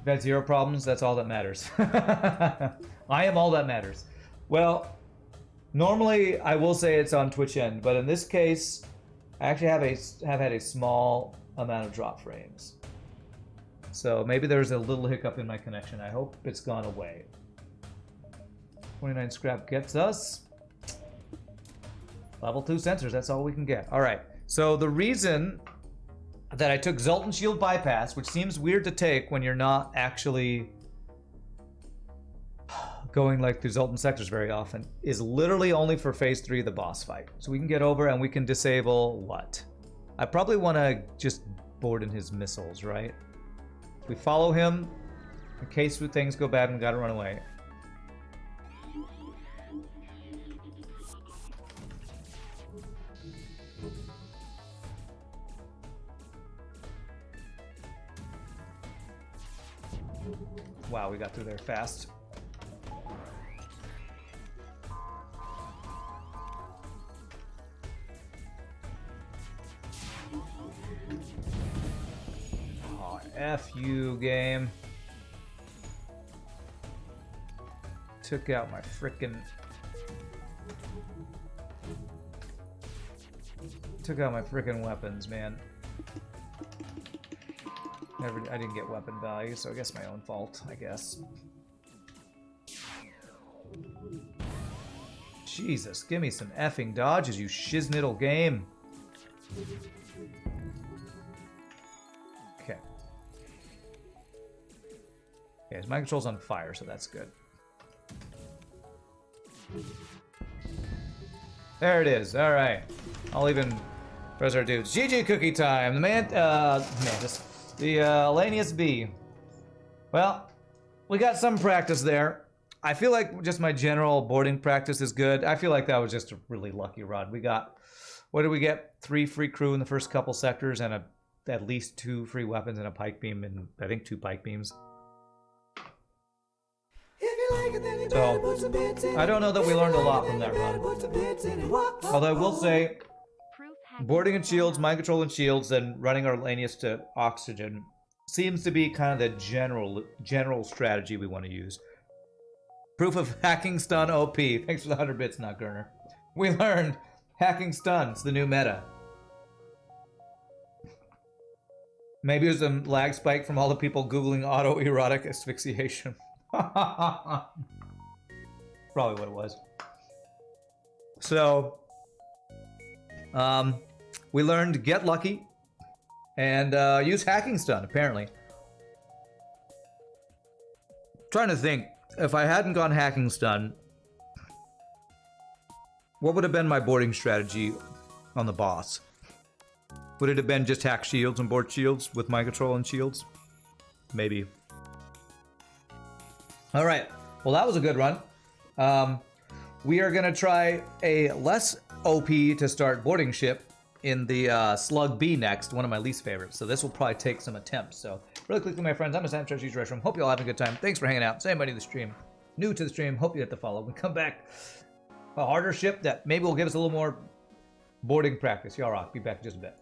If you had 0 problems, that's all that matters. I am all that matters. Well, normally I will say it's on Twitch end, but in this case, I actually have had a small amount of drop frames. So maybe there's a little hiccup in my connection. I hope it's gone away. 29 scrap gets us level 2 sensors. That's all we can get. All right. So the reason that I took Zoltan Shield bypass, which seems weird to take when you're not actually going like through Zoltan sectors very often, is literally only for phase 3 of the boss fight. So we can get over and we can disable what? I probably want to just board in his missiles, right? We follow him in case things go bad and we gotta run away. Wow, we got through there fast. Oh, F you, game. Took out my frickin'... Took out my frickin' weapons, man. I didn't get weapon value, so I guess my own fault, I guess. Jesus, give me some effing dodges, you shiznittle game. Okay. Okay, his mind control's on fire, so that's good. There it is, alright. I'll even press our dudes. GG cookie time! The Lanius B. Well, we got some practice there. I feel like just my general boarding practice is good. I feel like that was just a really lucky run. We got, what did we get? 3 free crew in the first couple sectors and at least 2 free weapons and a pike beam and I think 2 pike beams. So, I don't know that we learned a lot from that run. Although I will say, boarding and shields, mind control and shields, and running our Lanius to oxygen seems to be kind of the general strategy we want to use. Proof of hacking stun OP. Thanks for the 100 bits, Nutgurner. We learned hacking stun's the new meta. Maybe it was a lag spike from all the people Googling autoerotic asphyxiation. Probably what it was. So, we learned get lucky and use hacking stun, apparently. Trying to think, if I hadn't gone hacking stun, what would have been my boarding strategy on the boss? Would it have been just hack shields and board shields with mind control and shields? Maybe. All right. Well, that was a good run. We are going to try a less OP to start boarding ship in the Slug B next, one of my least favorites. So this will probably take some attempts. So really quickly, my friends, I'm a Sam Treasury's Restroom. Hope you all having a good time. Thanks for hanging out. Say anybody to the stream. New to the stream, hope you hit the follow. We come back a harder ship that maybe will give us a little more boarding practice. Y'all rock. Be back in just a bit.